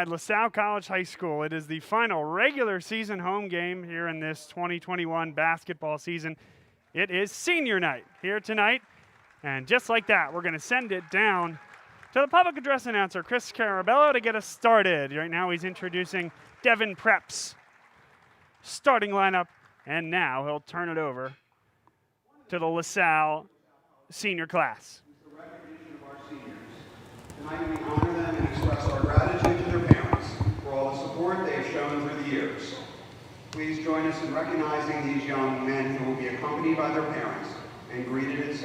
LaSalle College High School. It is the final regular season home game here in this 2021 basketball season. It is senior night here tonight. And just like that, we're going to send it down to the public address announcer, Chris Carabello, to get us started. Right now he's introducing Devon Prep's starting lineup. And now he'll turn it over to the LaSalle senior class. The recognition of our seniors. Tonight we honor them and express our gratitude to their parents for all the support they have shown through the years. Please join us in recognizing these young men who will be accompanied by their parents and greeted at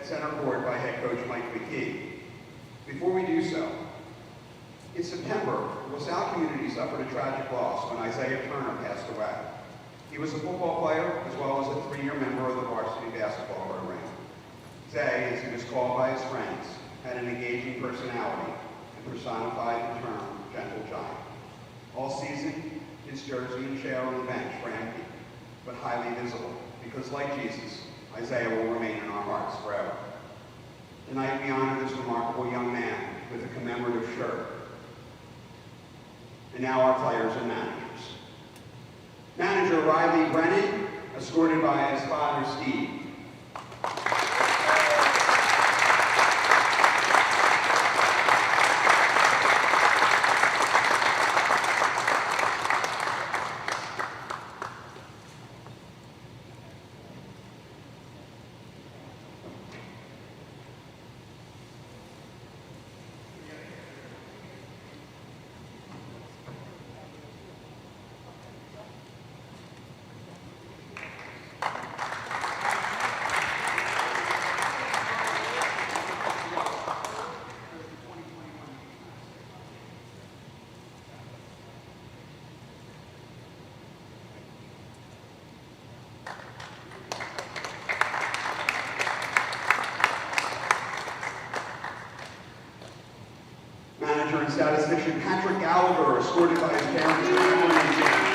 center court by head coach Mike McKee. Before we do so, in September, the LaSalle community suffered a tragic loss when Isaiah Turner passed away. He was a football player as well as a 3-year member of the varsity basketball program. Zay, as he was called by his friends, had an engaging personality and personified the term gentle giant. All season, his jersey and chair on the bench were empty, but highly visible, because like Jesus, Isaiah will remain in our hearts forever. Tonight we honor this remarkable young man with a commemorative shirt. And now our players and managers. Manager Riley Brennan, escorted by his father Steve. Manager and statistician Patrick Gallagher, escorted by his parents Cameron and James.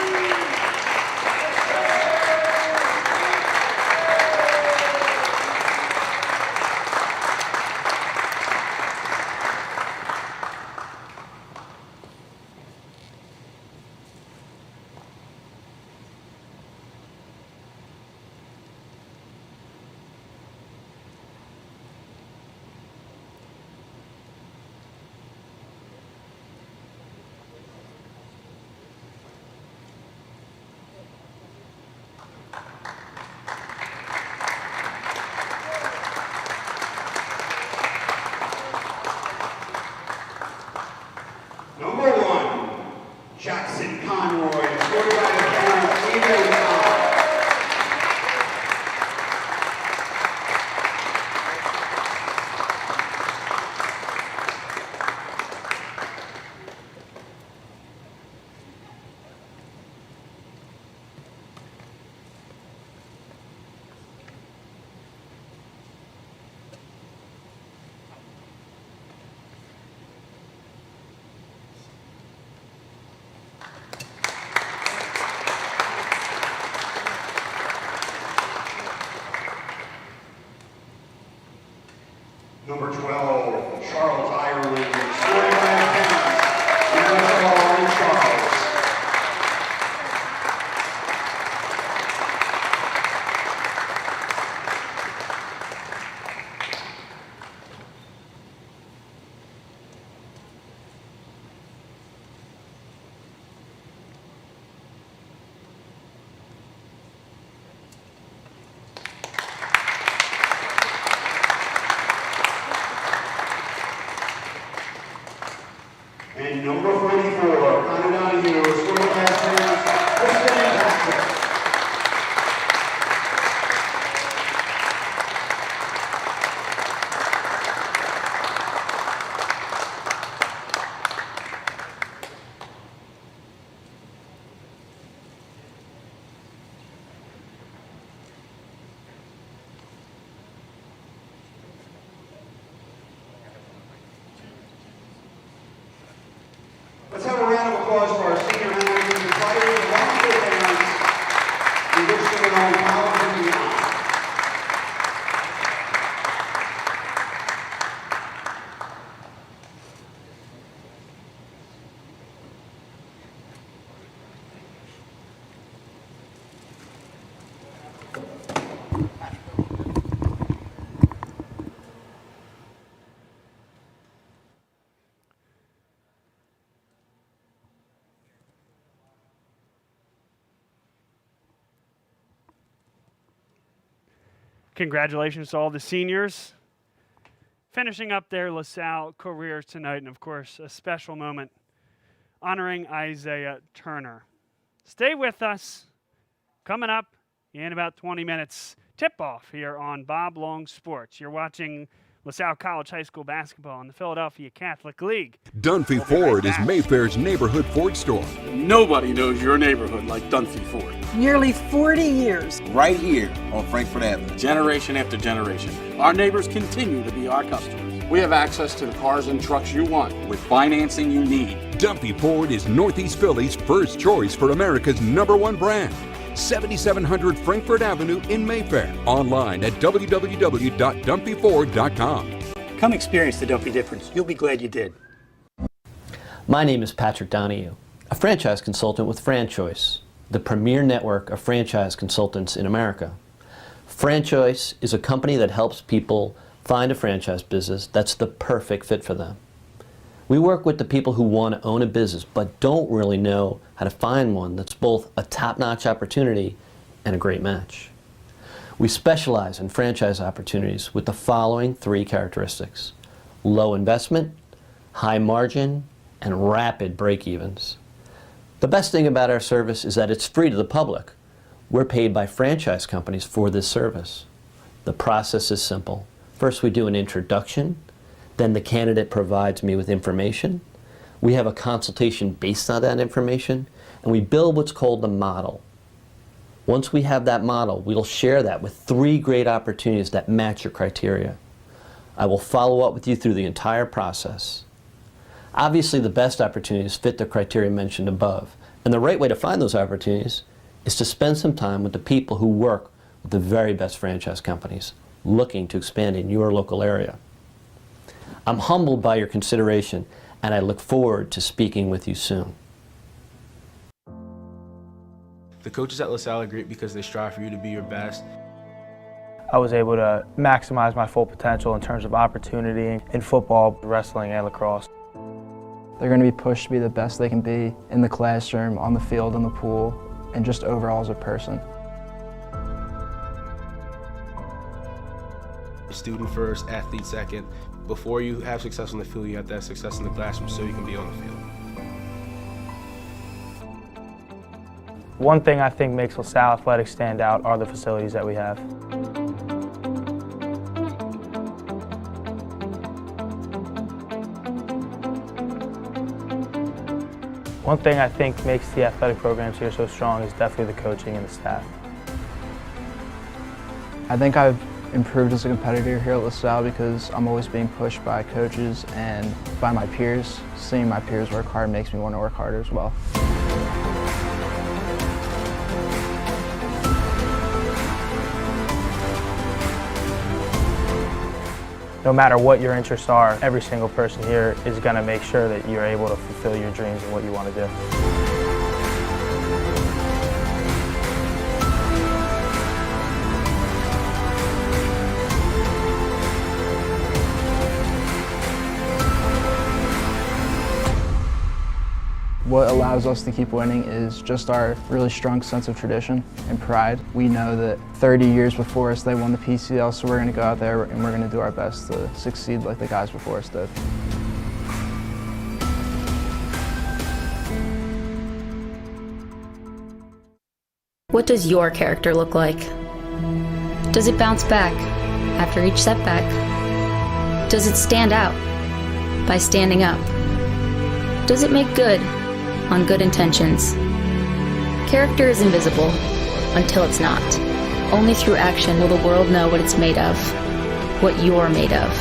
Number 1, Jackson Conroy, escorted by his parents Steve and Salle. Number 12, Charles Ireland, escorted by his parents, Marisol and Charles. And number 44, Connor Donahue, escorted by his parents, Kristen and Patrick. Let's have a round of applause for our senior managers and players, along with their parents. We wish them all college and beyond. Congratulations to all the seniors finishing up their LaSalle careers tonight, and of course, a special moment honoring Isaiah Turner. Stay with us. Coming up in about 20 minutes, tip-off here on Bob Long Sports. You're watching LaSalle College High School basketball in the Philadelphia Catholic League. Dunphy Ford is Mayfair's neighborhood Ford store. Nobody knows your neighborhood like Dunphy Ford. Nearly 40 years. Right here on Frankfurt Avenue. Generation after generation. Our neighbors continue to be our customers. We have access to the cars and trucks you want with financing you need. Dunphy Ford is Northeast Philly's first choice for America's #1 brand. 7700 Frankfurt Avenue in Mayfair. Online at www.dunphyford.com. Come experience the Dunphy difference. You'll be glad you did. My name is Patrick Donahue, a franchise consultant with FranChoice, the premier network of franchise consultants in America. FranChoice is a company that helps people find a franchise business that's the perfect fit for them. We work with the people who want to own a business but don't really know how to find one that's both a top-notch opportunity and a great match. We specialize in franchise opportunities with the following 3 characteristics: low investment, high margin, and rapid break-evens. The best thing about our service is that it's free to the public. We're paid by franchise companies for this service. The process is simple. First, we do an introduction. Then the candidate provides me with information. We have a consultation based on that information, and we build what's called the model. Once we have that model, we'll share that with 3 great opportunities that match your criteria. I will follow up with you through the entire process. Obviously, the best opportunities fit the criteria mentioned above, and the right way to find those opportunities is to spend some time with the people who work with the very best franchise companies looking to expand in your local area. I'm humbled by your consideration, and I look forward to speaking with you soon. The coaches at LaSalle are great because they strive for you to be your best. I was able to maximize my full potential in terms of opportunity in football, wrestling, and lacrosse. They're going to be pushed to be the best they can be in the classroom, on the field, in the pool, and just overall as a person. Student first, athlete second. Before you have success on the field, you have to have success in the classroom so you can be on the field. One thing I think makes LaSalle Athletics stand out are the facilities that we have. One thing I think makes the athletic programs here so strong is definitely the coaching and the staff. I think I've improved as a competitor here at LaSalle because I'm always being pushed by coaches and by my peers. Seeing my peers work hard makes me want to work harder as well. No matter what your interests are, every single person here is going to make sure that you're able to fulfill your dreams and what you want to do. What allows us to keep winning is just our really strong sense of tradition and pride. We know that 30 years before us they won the PCL, so we're going to go out there and we're going to do our best to succeed like the guys before us did. What does your character look like? Does it bounce back after each setback? Does it stand out by standing up? Does it make good on good intentions? Character is invisible until it's not. Only through action will the world know what it's made of, what you're made of.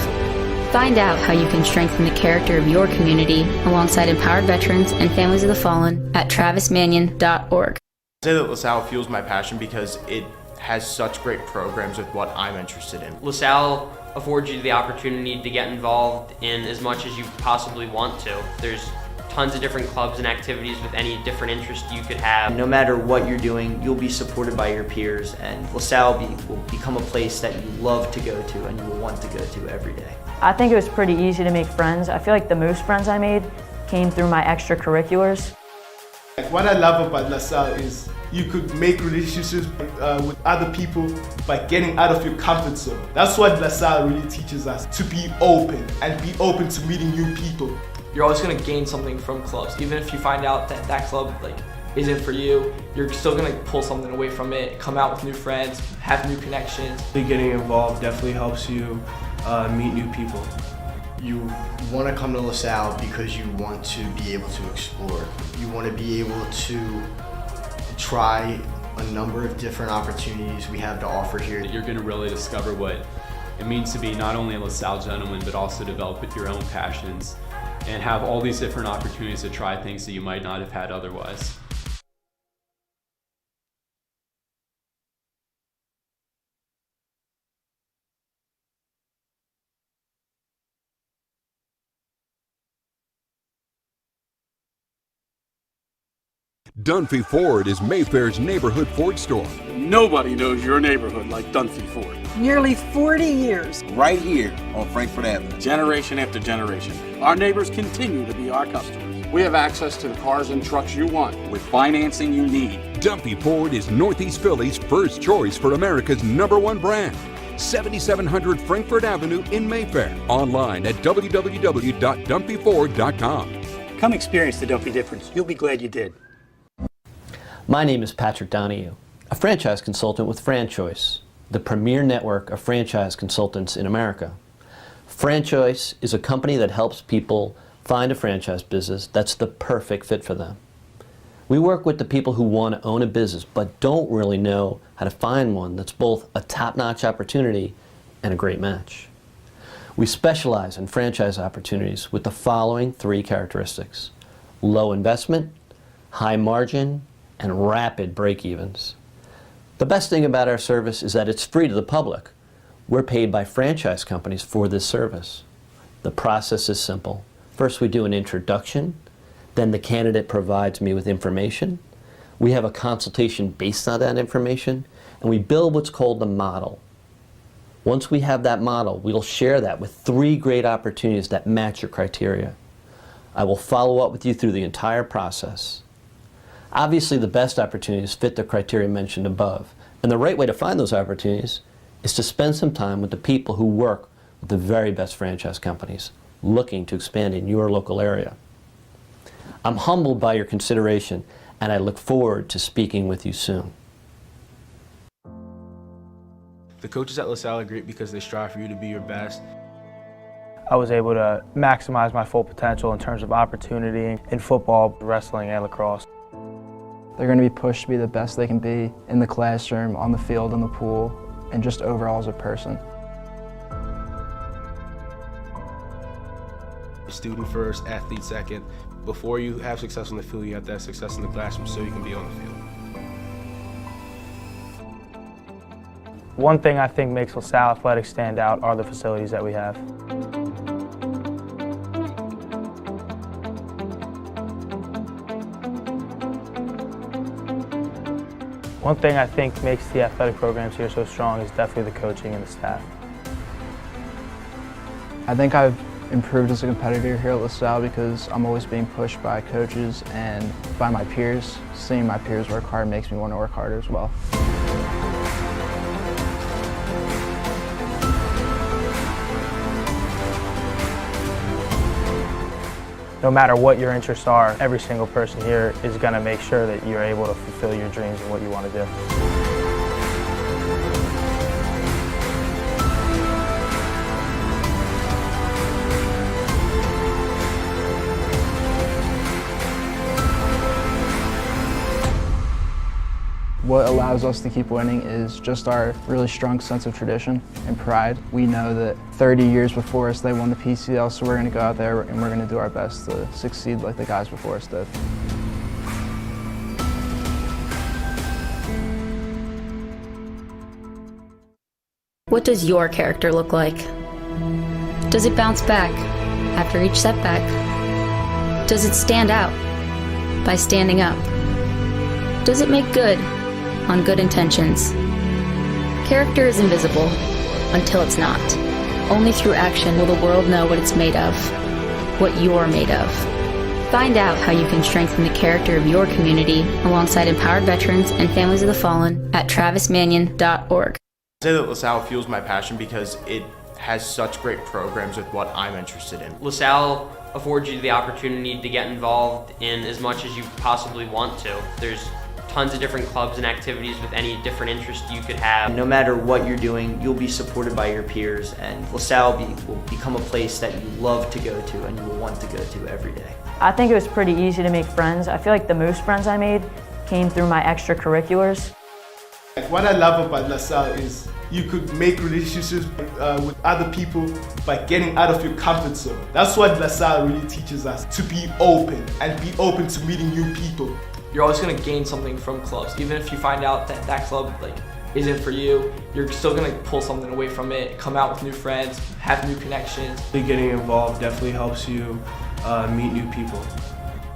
Find out how you can strengthen the character of your community alongside empowered veterans and families of the fallen at travismanion.org. I say that LaSalle fuels my passion because it has such great programs with what I'm interested in. LaSalle affords you the opportunity to get involved in as much as you possibly want to. There's tons of different clubs and activities with any different interest you could have. No matter what you're doing, you'll be supported by your peers, and LaSalle will become a place that you love to go to and you will want to go to every day. I think it was pretty easy to make friends. I feel like the most friends I made came through my extracurriculars. What I love about LaSalle is You could make relationships with other people by getting out of your comfort zone. That's what LaSalle really teaches us, to be open and be open to meeting new people. You're always going to gain something from clubs. Even if you find out that that club isn't for you, you're still going to pull something away from it, come out with new friends, have new connections. Getting involved definitely helps you meet new people. You want to come to LaSalle because you want to be able to explore. You want to be able to try a number of different opportunities we have to offer here. You're going to really discover what it means to be not only a LaSalle gentleman, but also develop your own passions and have all these different opportunities to try things that you might not have had otherwise. Dunphy Ford is Mayfair's neighborhood Ford store. Nobody knows your neighborhood like Dunphy Ford. Nearly 40 years. Right here on Frankfurt Avenue. Generation after generation, our neighbors continue to be our customers. We have access to the cars and trucks you want with financing you need. Dunphy Ford is Northeast Philly's first choice for America's #1 brand. 7700 Frankfurt Avenue in Mayfair. Online at www.dunphyford.com. Come experience the Dunphy difference. You'll be glad you did. My name is Patrick Donahue, a franchise consultant with FranChoice, the premier network of franchise consultants in America. FranChoice is a company that helps people find a franchise business that's the perfect fit for them. We work with the people who want to own a business but don't really know how to find one that's both a top-notch opportunity and a great match. We specialize in franchise opportunities with the following 3 characteristics: low investment, high margin, and rapid break-evens. The best thing about our service is that it's free to the public. We're paid by franchise companies for this service. The process is simple. First, we do an introduction. Then the candidate provides me with information. We have a consultation based on that information, and we build what's called the model. Once we have that model, we'll share that with 3 great opportunities that match your criteria. I will follow up with you through the entire process. Obviously, the best opportunities fit the criteria mentioned above, and the right way to find those opportunities is to spend some time with the people who work with the very best franchise companies looking to expand in your local area. I'm humbled by your consideration, and I look forward to speaking with you soon. The coaches at LaSalle are great because they strive for you to be your best. I was able to maximize my full potential in terms of opportunity in football, wrestling, and lacrosse. They're going to be pushed to be the best they can be in the classroom, on the field, in the pool, and just overall as a person. Student first, athlete second. Before you have success on the field, you have to have success in the classroom so you can be on the field. One thing I think makes LaSalle Athletics stand out are the facilities that we have. One thing I think makes the athletic programs here so strong is definitely the coaching and the staff. I think I've improved as a competitor here at LaSalle because I'm always being pushed by coaches and by my peers. Seeing my peers work hard makes me want to work harder as well. No matter what your interests are, every single person here is going to make sure that you're able to fulfill your dreams and what you want to do. What allows us to keep winning is just our really strong sense of tradition and pride. We know that 30 years before us they won the PCL, so we're going to go out there and we're going to do our best to succeed like the guys before us did. What does your character look like? Does it bounce back after each setback? Does it stand out by standing up? Does it make good on good intentions? Character is invisible until it's not. Only through action will the world know what it's made of, what you're made of. Find out how you can strengthen the character of your community alongside empowered veterans and families of the fallen at travismanion.org. I'd say that LaSalle fuels my passion because it has such great programs with what I'm interested in. LaSalle affords you the opportunity to get involved in as much as you possibly want to. There's tons of different clubs and activities with any different interest you could have. No matter what you're doing, you'll be supported by your peers, and LaSalle will become a place that you love to go to and you will want to go to every day. I think it was pretty easy to make friends. I feel like the most friends I made came through my extracurriculars. What I love about LaSalle is you could make relationships with other people by getting out of your comfort zone. That's what LaSalle really teaches us, to be open and be open to meeting new people. You're always going to gain something from clubs. Even if you find out that that club isn't for you, you're still going to pull something away from it, come out with new friends, have new connections. Getting involved definitely helps you meet new people.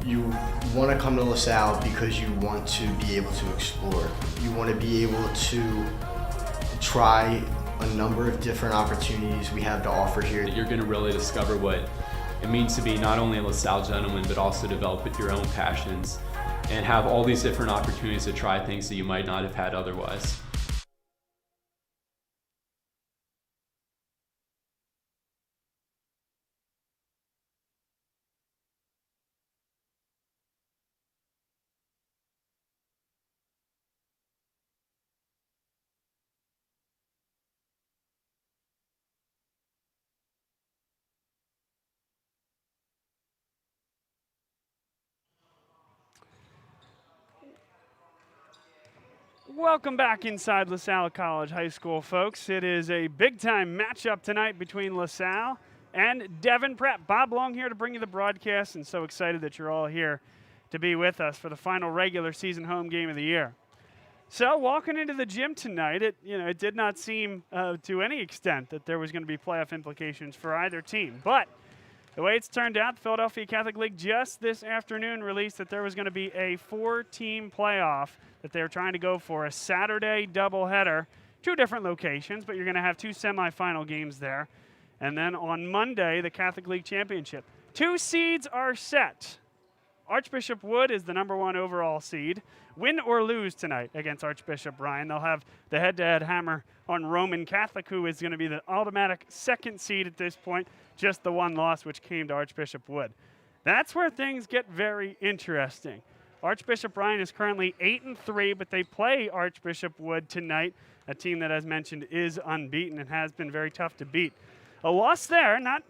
You want to come to LaSalle because you want to be able to explore. You want to be able to try a number of different opportunities we have to offer here. You're going to really discover what it means to be not only a LaSalle gentleman, but also develop your own passions and have all these different opportunities to try things that you might not have had otherwise. Welcome back inside LaSalle College High School, folks. It is a big-time matchup tonight between LaSalle and Devon Prep. Bob Long here to bring you the broadcast, and so excited that you're all here to be with us for the final regular season home game of the year. So walking into the gym tonight, it did not seem to any extent that there was going to be playoff implications for either team. But the way it's turned out, the Philadelphia Catholic League just this afternoon released that there was going to be a 4-team playoff that they're trying to go for, a Saturday doubleheader, 2 different locations, but you're going to have 2 semifinal games there. And then on Monday, the Catholic League Championship. 2 seeds are set. Archbishop Wood is the #1 overall seed. Win or lose tonight against Archbishop Bryan. They'll have the head-to-head hammer on Roman Catholic, who is going to be the automatic 2nd seed at this point, just the 1 loss which came to Archbishop Wood. That's where things get very interesting. Archbishop Bryan is currently 8-3, but they play Archbishop Wood tonight, a team that, as mentioned, is unbeaten and has been very tough to beat. A loss there, not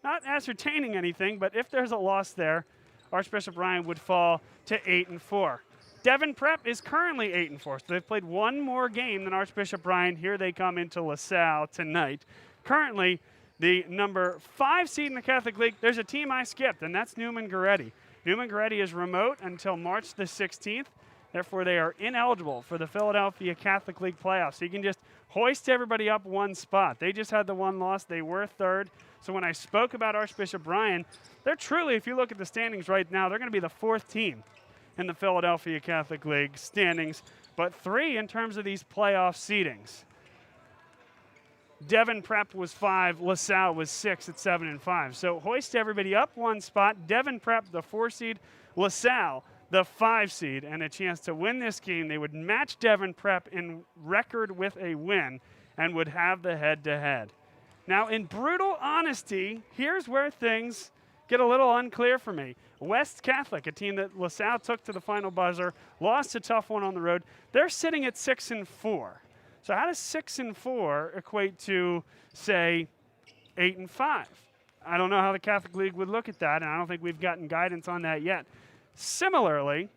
ascertaining anything, but if there's a loss there, Archbishop Bryan would fall to 8-4. Devon Prep is currently 8-4, so they've played 1 more game than Archbishop Bryan. Here they come into LaSalle tonight. Currently, the #5 seed in the Catholic League, there's a team I skipped, and that's Newman-Goretti. Newman-Goretti is remote until March the 16th. Therefore, they are ineligible for the Philadelphia Catholic League playoffs. So you can just hoist everybody up 1 spot. They just had the 1 loss. They were 3rd. So when I spoke about Archbishop Bryan, they're truly, if you look at the standings right now, they're going to be the 4th team in the Philadelphia Catholic League standings, but 3 in terms of these playoff seedings. Devon Prep was 5, LaSalle was 6 at 7-5. So hoist everybody up 1 spot. Devon Prep, the 4 seed, LaSalle, the 5 seed, and a chance to win this game. They would match Devon Prep in record with a win and would have the head-to-head. Now, in brutal honesty, here's where things get a little unclear for me. West Catholic, a team that LaSalle took to the final buzzer, lost a tough one on the road. They're sitting at 6-4. So how does 6-4 equate to, say, 8-5? I don't know how the Catholic League would look at that, and I don't think we've gotten guidance on that yet. Similarly,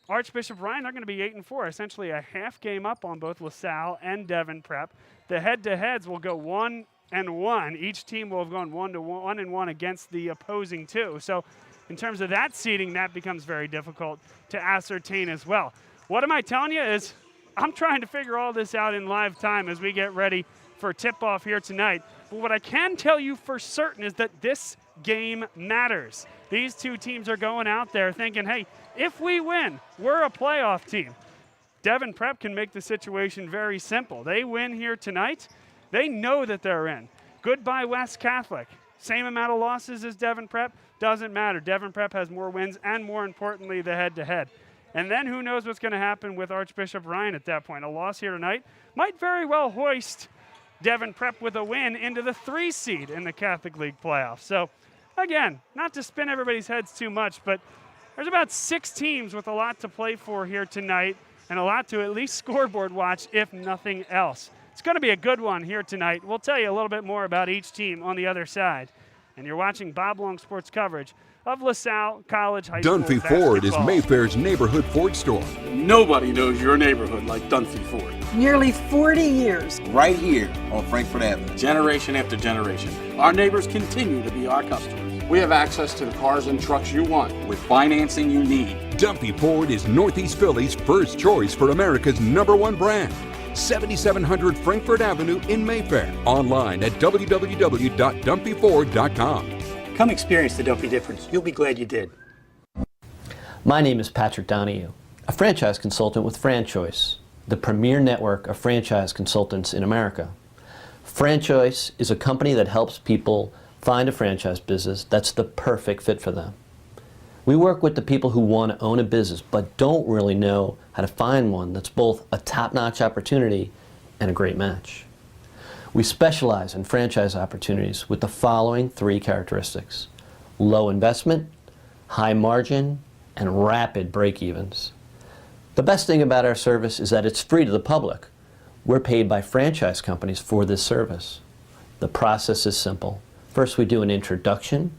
Archbishop Bryan, they're going to be 8-4, essentially a half game up on both LaSalle and Devon Prep. The head-to-heads will go 1-1. Each team will have gone 1-1 against the opposing 2. So in terms of that seeding, that becomes very difficult to ascertain as well. What am I telling you is I'm trying to figure all this out in live time as we get ready for tip-off here tonight. But what I can tell you for certain is that this game matters. These 2 teams are going out there thinking, hey, if we win, we're a playoff team. Devon Prep can make the situation very simple. They win here tonight, they know that they're in. Goodbye, West Catholic. same amount of losses as Devon Prep? Doesn't matter. Devon Prep has more wins and, more importantly, the head-to-head. And then who knows what's going to happen with Archbishop Ryan at that point. A loss here tonight might very well hoist Devon Prep with a win into the 3 seed in the Catholic League playoffs. So, again, not to spin everybody's heads too much, but there's about 6 teams with a lot to play for here tonight and a lot to at least scoreboard watch, if nothing else. It's going to be a good one here tonight. We'll tell you a little bit more about each team on the other side. And you're watching Bob Long Sports coverage of LaSalle College High School Dunphy basketball. Ford is Mayfair's neighborhood Ford store. Nobody knows your neighborhood like Dunphy Ford. Nearly 40 years. Right here on Frankfurt Avenue. Generation after generation, our neighbors continue to be our customers. We have access to the cars and trucks you want with financing you need. Dunphy Ford is Northeast Philly's first choice for America's #1 brand. 7700 Frankfurt Avenue in Mayfair. Online at www.dunphyford.com. Come experience the Dunphy difference. You'll be glad you did. My name is Patrick Donahue, a franchise consultant with FranChoice, the premier network of franchise consultants in America. FranChoice is a company that helps people find a franchise business that's the perfect fit for them. We work with the people who want to own a business but don't really know how to find one that's both a top-notch opportunity and a great match. We specialize in franchise opportunities with the following 3 characteristics: low investment, high margin, and rapid break-evens. The best thing about our service is that it's free to the public. We're paid by franchise companies for this service. The process is simple. First, we do an introduction.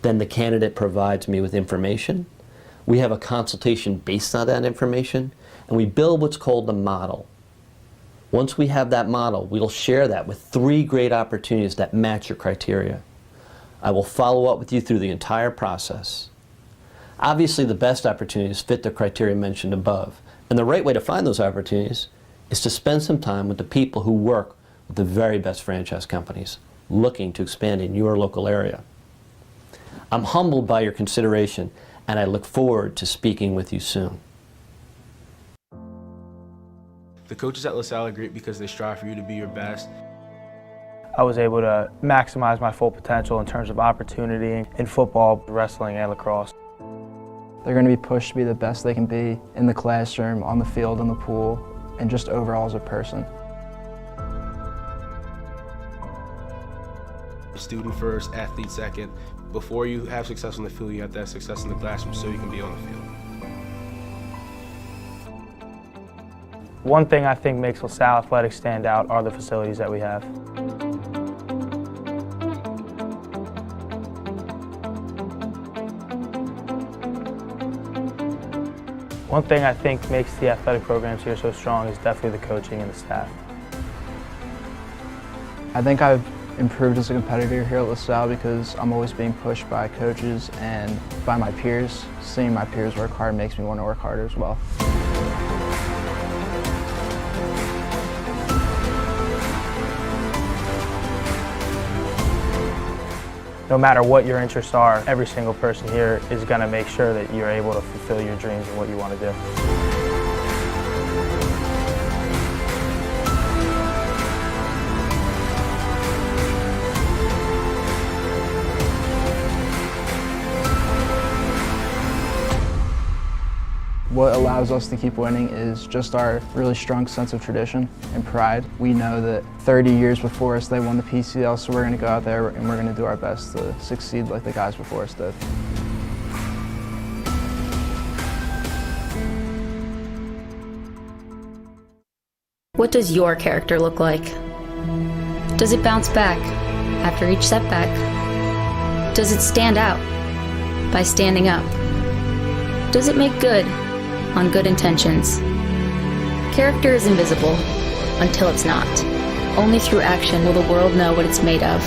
Then the candidate provides me with information. We have a consultation based on that information, and we build what's called the model. Once we have that model, we'll share that with 3 great opportunities that match your criteria. I will follow up with you through the entire process. Obviously, the best opportunities fit the criteria mentioned above, and the right way to find those opportunities is to spend some time with the people who work with the very best franchise companies looking to expand in your local area. I'm humbled by your consideration, and I look forward to speaking with you soon. The coaches at LaSalle are great because they strive for you to be your best. I was able to maximize my full potential in terms of opportunity in football, wrestling, and lacrosse. They're going to be pushed to be the best they can be in the classroom, on the field, in the pool, and just overall as a person. Student first, athlete second. Before you have success on the field, you have to have success in the classroom so you can be on the field. One thing I think makes LaSalle Athletics stand out are the facilities that we have. One thing I think makes the athletic programs here so strong is definitely the coaching and the staff. I think I've improved as a competitor here at LaSalle because I'm always being pushed by coaches and by my peers. Seeing my peers work hard makes me want to work harder as well. No matter what your interests are, every single person here is going to make sure that you're able to fulfill your dreams and what you want to do. What allows us to keep winning is just our really strong sense of tradition and pride. We know that 30 years before us they won the PCL, so we're going to go out there and we're going to do our best to succeed like the guys before us did. What does your character look like? Does it bounce back after each setback? Does it stand out by standing up? Does it make good on good intentions? Character is invisible until it's not. Only through action will the world know what it's made of,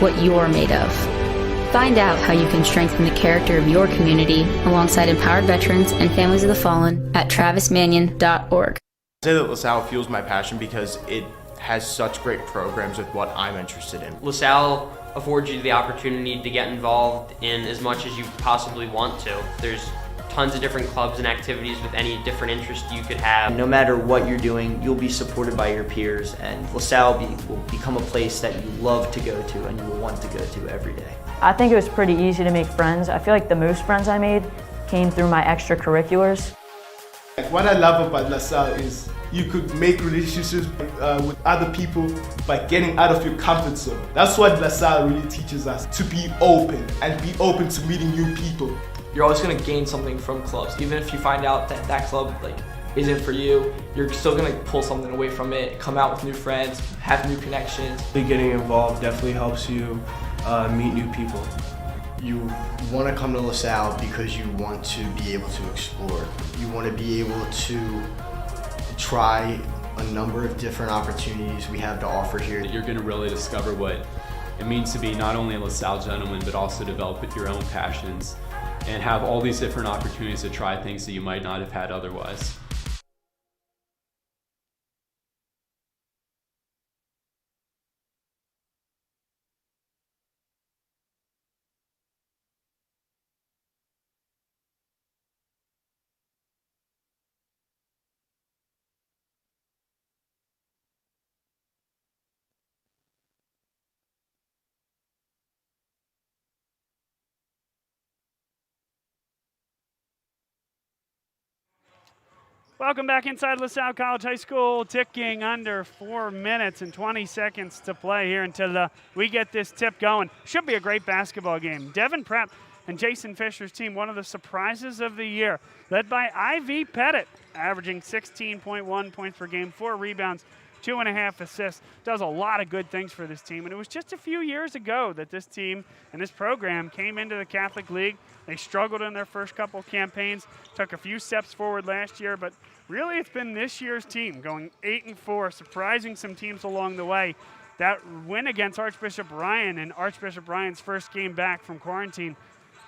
what you're made of. Find out how you can strengthen the character of your community alongside empowered veterans and families of the fallen at travismannion.org. I say that LaSalle fuels my passion because it has such great programs with what I'm interested in. LaSalle affords you the opportunity to get involved in as much as you possibly want to. There's tons of different clubs and activities with any different interest you could have. No matter what you're doing, you'll be supported by your peers, and LaSalle will become a place that you love to go to and you will want to go to every day. I think it was pretty easy to make friends. I feel like the most friends I made came through my extracurriculars. What I love about LaSalle is you could make relationships with other people by getting out of your comfort zone. That's what LaSalle really teaches us, to be open and be open to meeting new people. You're always going to gain something from clubs. Even if you find out that that club isn't for you, you're still going to pull something away from it, come out with new friends, have new connections. Getting involved definitely helps you meet new people. You want to come to LaSalle because you want to be able to explore. You want to be able to try a number of different opportunities we have to offer here. You're going to really discover what it means to be not only a LaSalle gentleman, but also develop your own passions and have all these different opportunities to try things that you might not have had otherwise. Welcome back inside LaSalle College High School. Ticking under 4 minutes and 20 seconds to play here until we get this tip going. Should be a great basketball game. Devon Prep and Jason Fisher's team, one of the surprises of the year, led by Ivy Pettit, averaging 16.1 points per game, 4 rebounds, 2.5 assists. Does a lot of good things for this team. And it was just a few years ago that this team and this program came into the Catholic League. They struggled in their first couple campaigns, took a few steps forward last year, but really it's been this year's team going 8-4, surprising some teams along the way. That win against Archbishop Bryan in Archbishop Bryan's first game back from quarantine,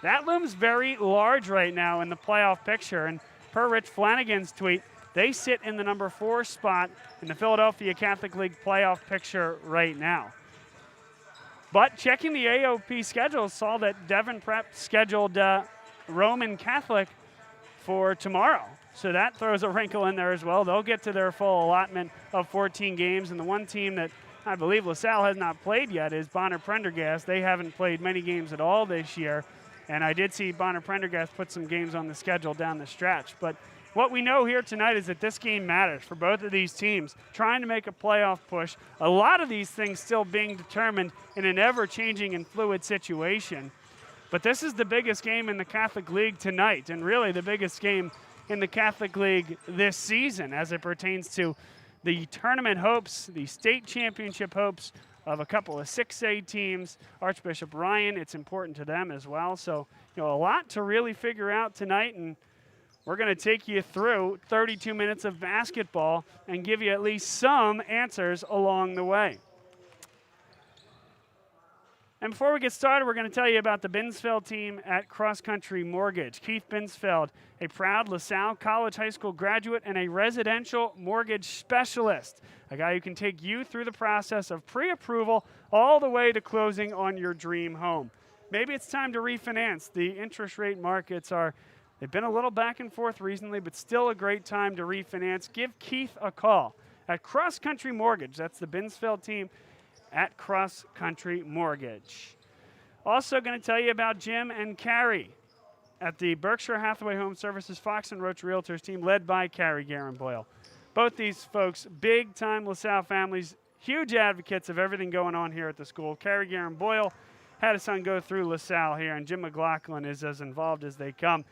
that looms very large right now in the playoff picture. And per Rich Flanagan's tweet, they sit in the number 4 spot in the Philadelphia Catholic League playoff picture right now. But checking the AOP schedule saw that Devon Prep scheduled Roman Catholic for tomorrow. So that throws a wrinkle in there as well. They'll get to their full allotment of 14 games. And the one team that I believe LaSalle has not played yet is Bonner Prendergast. They haven't played many games at all this year. And I did see Bonner Prendergast put some games on the schedule down the stretch. But what we know here tonight is that this game matters for both of these teams, trying to make a playoff push. A lot of these things still being determined in an ever-changing and fluid situation. But this is the biggest game in the Catholic League tonight, and really the biggest game in the Catholic League this season as it pertains to the tournament hopes, the state championship hopes of a couple of 6A teams. Archbishop Bryan, it's important to them as well. So, a lot to really figure out tonight, and we're going to take you through 32 minutes of basketball and give you at least some answers along the way. And before we get started, we're going to tell you about the Binsfeld team at Cross Country Mortgage. Keith Binsfeld, a proud LaSalle College High School graduate and a residential mortgage specialist, a guy who can take you through the process of pre-approval all the way to closing on your dream home. Maybe it's time to refinance. The interest rate markets they've been a little back and forth recently, but still a great time to refinance. Give Keith a call at Cross Country Mortgage. That's the Binsfeld team at Cross Country Mortgage. Also going to tell you about Jim and Carrie at the Berkshire Hathaway Home Services Fox and Roach Realtors team, led by Carrie Garenboyle. Both these folks, big-time LaSalle families, huge advocates of everything going on here at the school. Carrie Garenboyle had a son go through LaSalle here, and Jim McLaughlin is as involved as they come.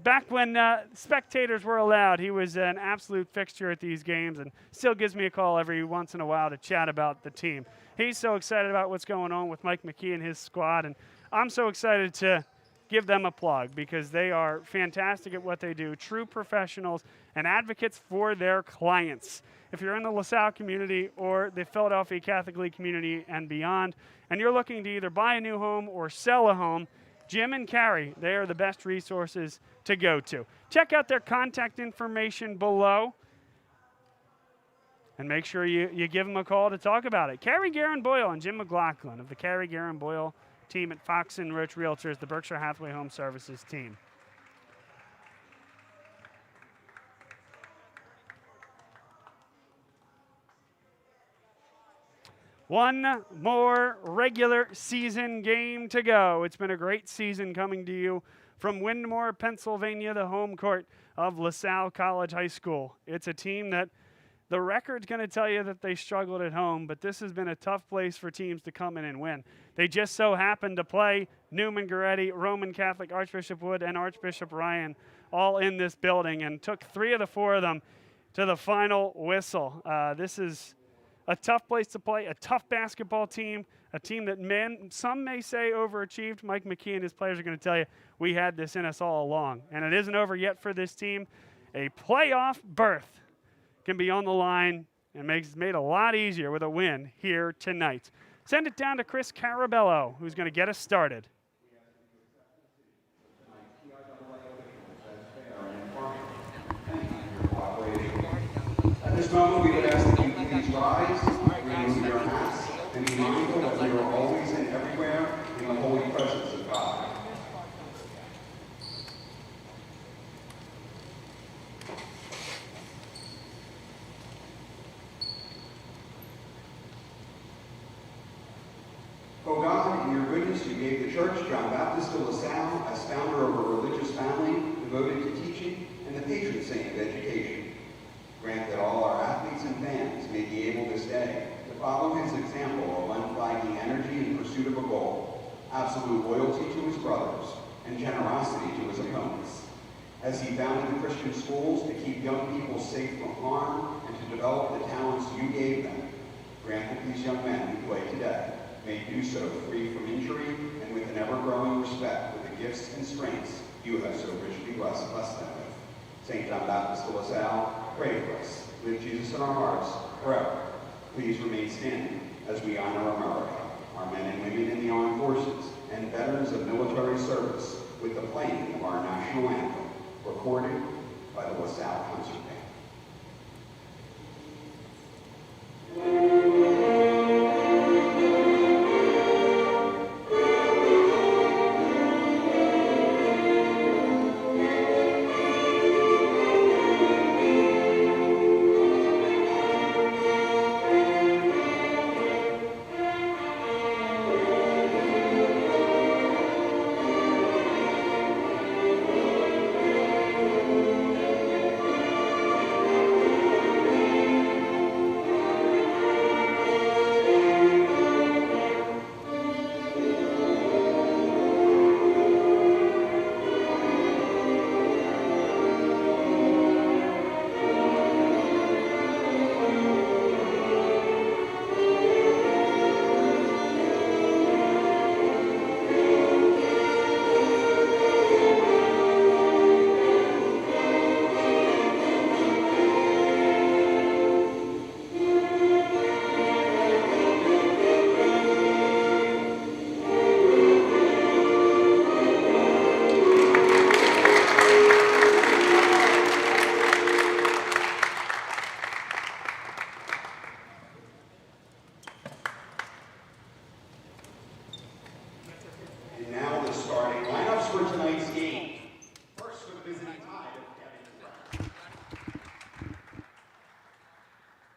Back when spectators were allowed, he was an absolute fixture at these games and still gives me a call every once in a while to chat about the team. He's so excited about what's going on with Mike McKee and his squad, and I'm so excited to give them a plug because they are fantastic at what they do, true professionals and advocates for their clients. If you're in the LaSalle community or the Philadelphia Catholic League community and beyond, and you're looking to either buy a new home or sell a home, Jim and Carrie, they are the best resources to go to. Check out their contact information below and make sure you give them a call to talk about it. Carrie Garenboyle and Jim McLaughlin of the Carrie Garenboyle team at Fox and Roach Realtors, the Berkshire Hathaway Home Services team. One more regular season game to go. It's been a great season coming to you from Windmore, Pennsylvania, the home court of LaSalle College High School. It's a team that the record's going to tell you that they struggled at home, but this has been a tough place for teams to come in and win. They just so happened to play Newman Goretti, Roman Catholic Archbishop Wood, and Archbishop Ryan all in this building and took 3 of the 4 of them to the final whistle. This is a tough place to play, a tough basketball team, a team that some may say overachieved. Mike McKee and his players are going to tell you we had this in us all along. And it isn't over yet for this team. A playoff berth can be on the line and makes it made a lot easier with a win here tonight. Send it down to Chris Carabello, who's going to get us started. At this moment, we would ask that you please rise, remove your hats, and be mindful that we are always and everywhere in the holy presence of God. O God, in your goodness, you gave the Church John Baptist de LaSalle as founder of a religious family devoted to teaching and the patron saint of education. Grant that all our athletes and fans may be able this day to follow his example of unflagging energy in pursuit of a goal, absolute loyalty to his brothers, and generosity to his opponents. As he founded the Christian schools to keep young people safe from harm and to develop the talents you gave them, grant that these young men who play today may do so free from injury and with an ever-growing respect for the gifts and strengths you have so richly blessed them with. St. John Baptist de LaSalle, pray for us. Live Jesus in our hearts forever. Please remain standing as we honor America, our men and women in the armed forces, and veterans of military service with the playing of our national anthem, recorded by the LaSalle Concert Band.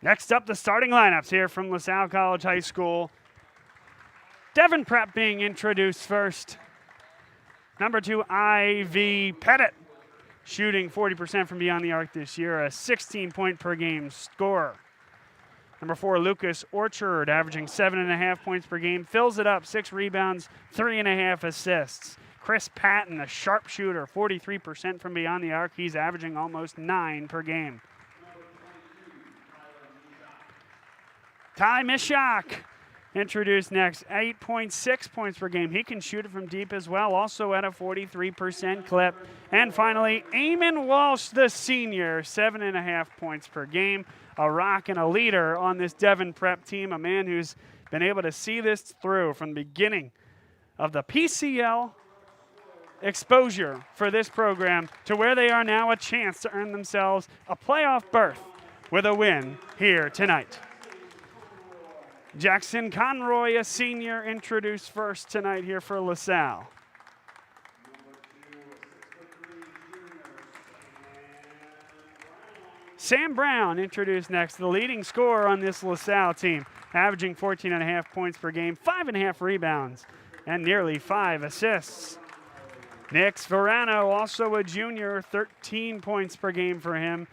Next up, the starting lineups here from LaSalle College High School. Devon Prep being introduced first. Number 2, Ivy Pettit, shooting 40% from beyond the arc this year, a 16-point per game scorer. Number 4, Lucas Orchard, averaging 7.5 points per game, fills it up, 6 rebounds, 3.5 assists. Chris Patton, a sharpshooter, 43% from beyond the arc. He's averaging almost 9 per game. Ty Mishak, introduced next, 8.6 points per game. He can shoot it from deep as well, also at a 43% clip. And finally, Eamon Walsh, the senior, 7.5 points per game. A rock and a leader on this Devon Prep team, a man who's been able to see this through from the beginning of the PCL exposure for this program to where they are now, a chance to earn themselves a playoff berth with a win here tonight. Jackson Conroy, a senior, introduced first tonight here for LaSalle. Sam Brown introduced next, the leading scorer on this LaSalle team. averaging 14.5 points per game, 5.5 rebounds, and nearly 5 assists. Nick Sverano, also a junior, 13 points per game for him.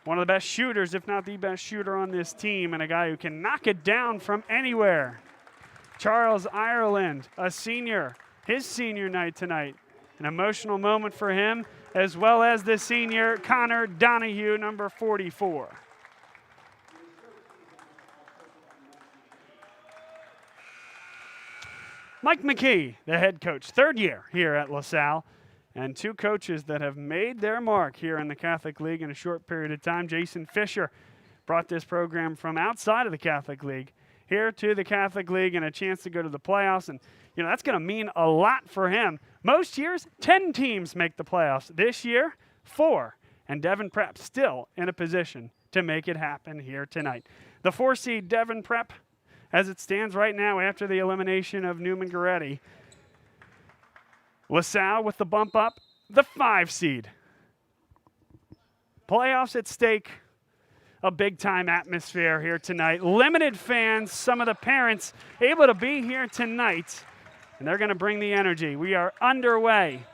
One of the best shooters, if not the best shooter on this team, and a guy who can knock it down from anywhere. Charles Ireland, a senior, his senior night tonight. An emotional moment for him, as well as the senior Connor Donahue, number 44. Mike McKee, the head coach, third year here at LaSalle, and two coaches that have made their mark here in the Catholic League in a short period of time. Jason Fisher brought this program from outside of the Catholic League here to the Catholic League and a chance to go to the playoffs, and that's going to mean a lot for him. Most years, 10 teams make the playoffs. This year, 4, and Devon Prep still in a position to make it happen here tonight. The 4-seed Devon Prep, as it stands right now after the elimination of Newman Goretti. LaSalle with the bump up, the 5-seed. Playoffs at stake, a big-time atmosphere here tonight. Limited fans, some of the parents able to be here tonight, and they're going to bring the energy. We are underway.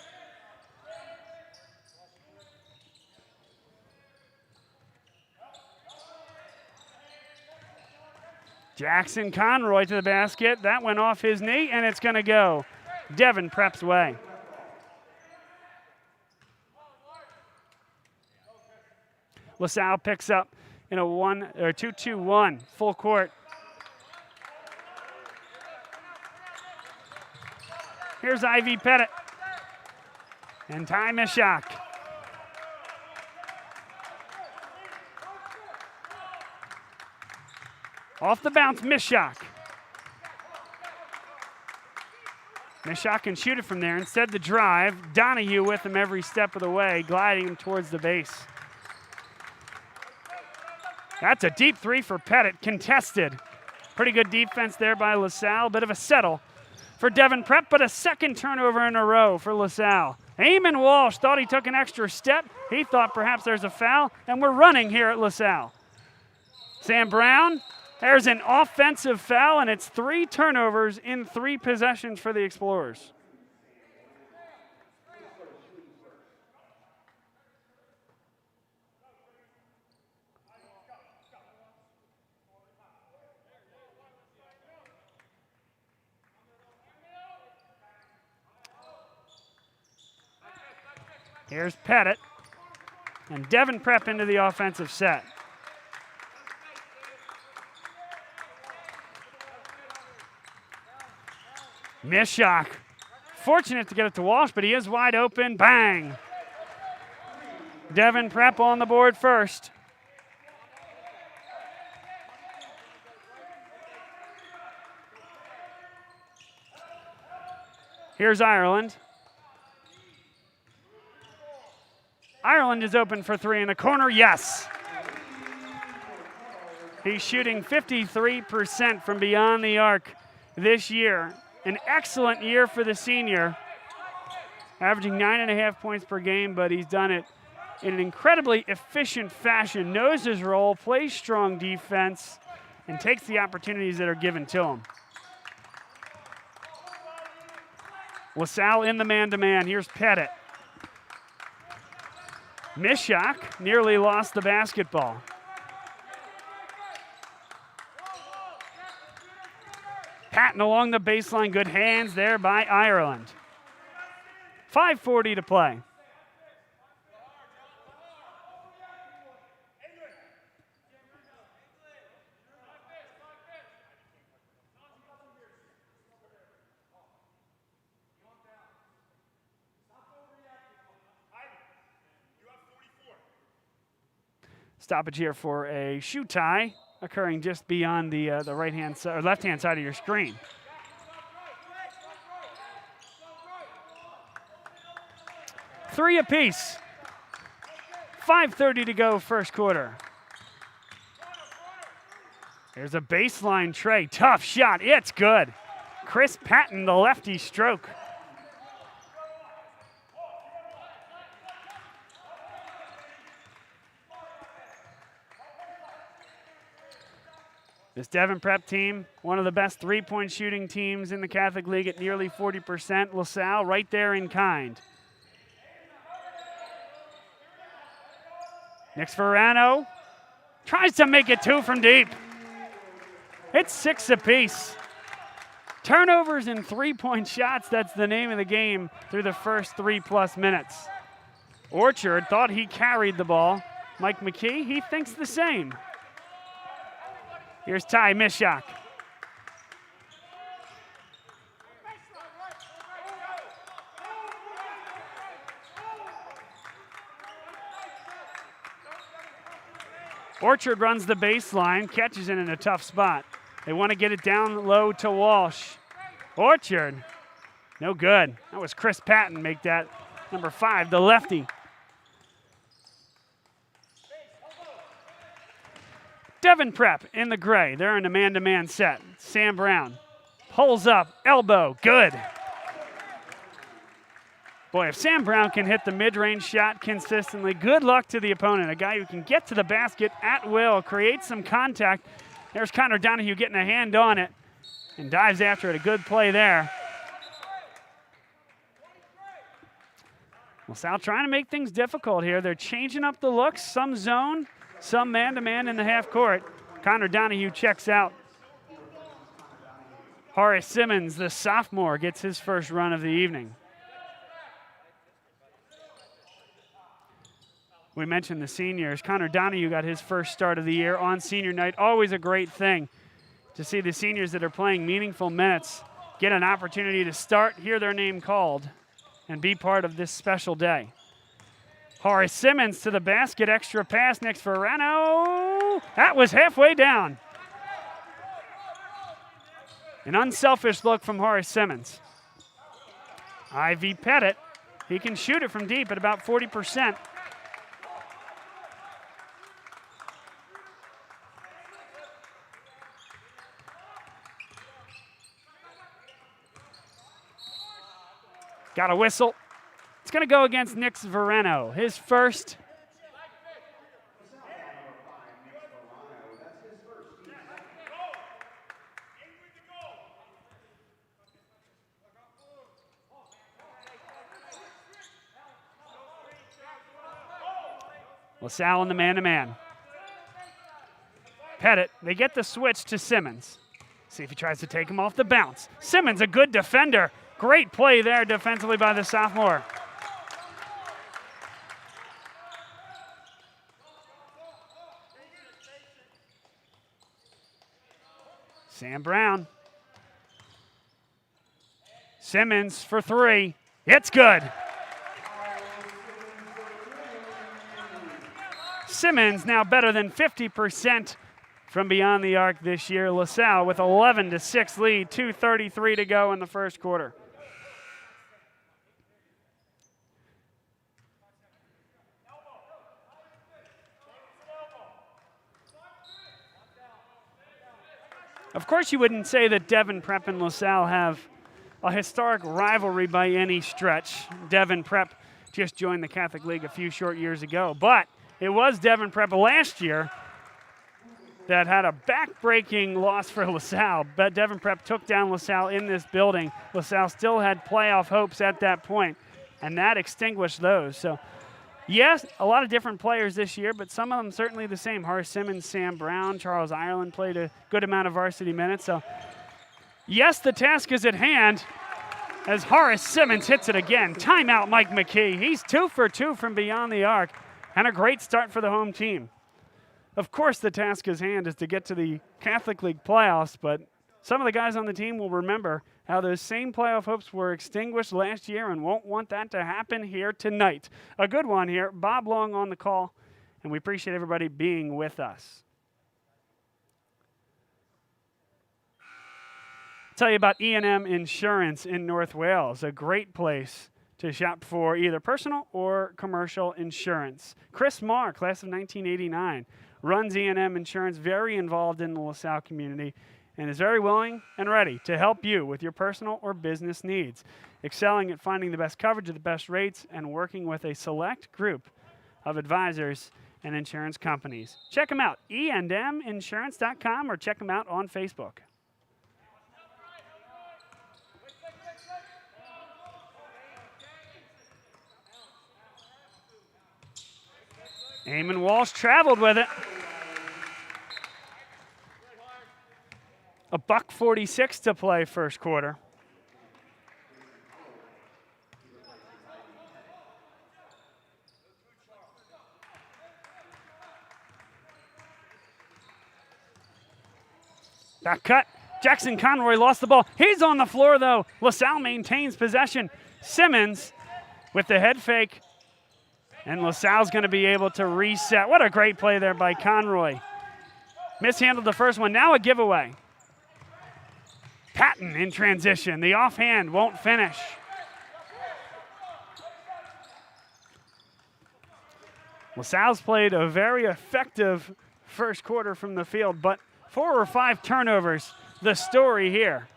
Jackson Conroy to the basket. That went off his knee, and it's going to go Devon Prep's way. LaSalle picks up in a 2-2-1 full court. Here's Ivy Pettit and Ty Mishak. Off the bounce, Mishak. Mishak can shoot it from there. Instead, the drive. Donahue with him every step of the way, gliding him towards the base. That's a deep three for Pettit, contested. Pretty good defense there by LaSalle. Bit of a settle for Devon Prep, but a second turnover in a row for LaSalle. Eamon Walsh thought he took an extra step. He thought perhaps there's a foul, and we're running here at LaSalle. Sam Brown. There's an offensive foul, and it's 3 turnovers in 3 possessions for the Explorers. Here's Pettit, and Devon Prep into the offensive set. Mishak, fortunate to get it to Walsh, but he is wide open. Bang! Devon Prep on the board first. Here's Ireland. Ireland is open for 3 in the corner. Yes. He's shooting 53% from beyond the arc this year. An excellent year for the senior, averaging 9.5 points per game, but he's done it in an incredibly efficient fashion. Knows his role, plays strong defense, and takes the opportunities that are given to him. LaSalle in the man-to-man. Here's Pettit. Mishak nearly lost the basketball. Patton along the baseline. Good hands there by Ireland. 5:40 to play. Stoppage here for a shoe tie occurring just beyond the right-hand side or left-hand side of your screen. Three apiece. 5:30 to go first quarter. There's a baseline tray. Tough shot. It's good. Chris Patton, the lefty stroke. This Devon Prep team, one of the best three-point shooting teams in the Catholic League at nearly 40%. LaSalle right there in kind. Nix Verano tries to make it 2 from deep. It's 6 apiece. Turnovers and three-point shots, that's the name of the game through the first 3+ minutes. Orchard thought he carried the ball. Mike McKee, he thinks the same. Here's Ty Mishak. Orchard runs the baseline, catches it in a tough spot. They want to get it down low to Walsh. Orchard, no good. That was Chris Patton make that number 5, the lefty. Devon Prep in the gray. They're in a man-to-man set. Sam Brown pulls up, elbow, good. Boy, if Sam Brown can hit the mid-range shot consistently, good luck to the opponent. A guy who can get to the basket at will, create some contact. There's Connor Donahue getting a hand on it and dives after it. A good play there. Well, Sal trying to make things difficult here. They're changing up the looks, some zone, some man-to-man in the half court. Connor Donahue checks out. Horace Simmons, the sophomore, gets his first run of the evening. We mentioned the seniors. Connor Donahue got his first start of the year on senior night. Always a great thing to see the seniors that are playing meaningful minutes get an opportunity to start, hear their name called, and be part of this special day. Horace Simmons to the basket, extra pass, Nix Verano. That was halfway down. An unselfish look from Horace Simmons. Ivy Pettit, he can shoot it from deep at about 40%. Got a whistle. It's going to go against Nix Verano, his first. LaSalle in the man-to-man. Pettit, they get the switch to Simmons. See if he tries to take him off the bounce. Simmons, a good defender. Great play there defensively by the sophomore. Sam Brown. Simmons for 3. It's good. Simmons now better than 50% from beyond the arc this year. LaSalle with 11-6 lead, 2:33 to go in the first quarter. Of course, you wouldn't say that Devon Prep and LaSalle have a historic rivalry by any stretch. Devon Prep just joined the Catholic League a few short years ago, but it was Devon Prep last year that had a back-breaking loss for LaSalle. But Devon Prep took down LaSalle in this building. LaSalle still had playoff hopes at that point, and that extinguished those. So, yes, a lot of different players this year, but some of them certainly the same. Horace Simmons, Sam Brown, Charles Ireland played a good amount of varsity minutes. So, yes, the task is at hand as Horace Simmons hits it again. Timeout, Mike McKee. He's 2 for 2 from beyond the arc, and a great start for the home team. Of course, the task at hand is to get to the Catholic League playoffs, but some of the guys on the team will remember how those same playoff hopes were extinguished last year and won't want that to happen here tonight. A good one here. Bob Long on the call, and we appreciate everybody being with us. I'll tell you about E&M Insurance in North Wales, a great place to shop for either personal or commercial insurance. Chris Marr, class of 1989, runs E&M Insurance, very involved in the LaSalle community, and is very willing and ready to help you with your personal or business needs, excelling at finding the best coverage at the best rates and working with a select group of advisors and insurance companies. Check them out, e&minsurance.com, or check them out on Facebook. Eamon Walsh traveled with it. $1:46 to play first quarter. Back cut. Jackson Conroy lost the ball. He's on the floor, though. LaSalle maintains possession. Simmons with the head fake. And LaSalle's going to be able to reset. What a great play there by Conroy. Mishandled the first one. Now a giveaway. Patton in transition. The offhand won't finish. LaSalle's played a very effective first quarter from the field, but 4 or 5 turnovers, the story here.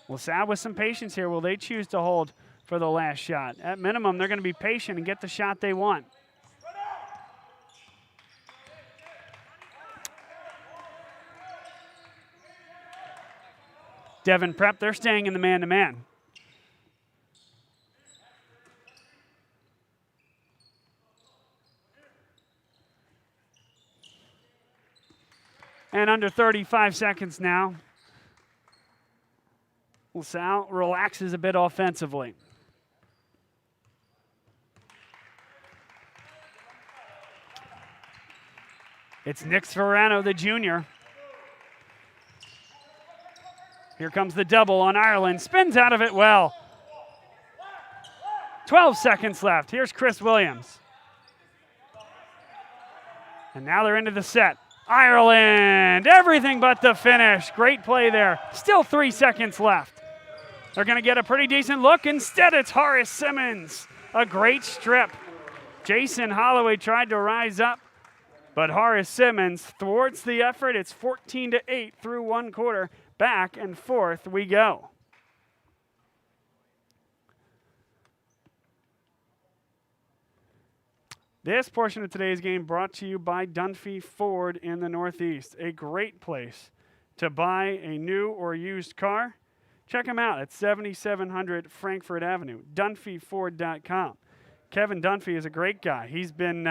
LaSalle with some patience here. Will they choose to hold for the last shot? At minimum, they're going to be patient and get the shot they want. Devon Prep, they're staying in the man-to-man. And under 35 seconds now. LaSalle relaxes a bit offensively. It's Nick Sforano, the junior. Here comes the double on Ireland. Spins out of it well. 12 seconds left. Here's Chris Williams. And now they're into the set. Ireland, everything but the finish. Great play there. Still 3 seconds left. They're going to get a pretty decent look. Instead, it's Horace Simmons. A great strip. Jason Holloway tried to rise up, but Horace Simmons thwarts the effort. It's 14-8 through one quarter. Back and forth we go. This portion of today's game brought to you by Dunphy Ford in the Northeast. A great place to buy a new or used car. Check them out at 7700 Frankfurt Avenue, DunphyFord.com. Kevin Dunphy is a great guy. He's been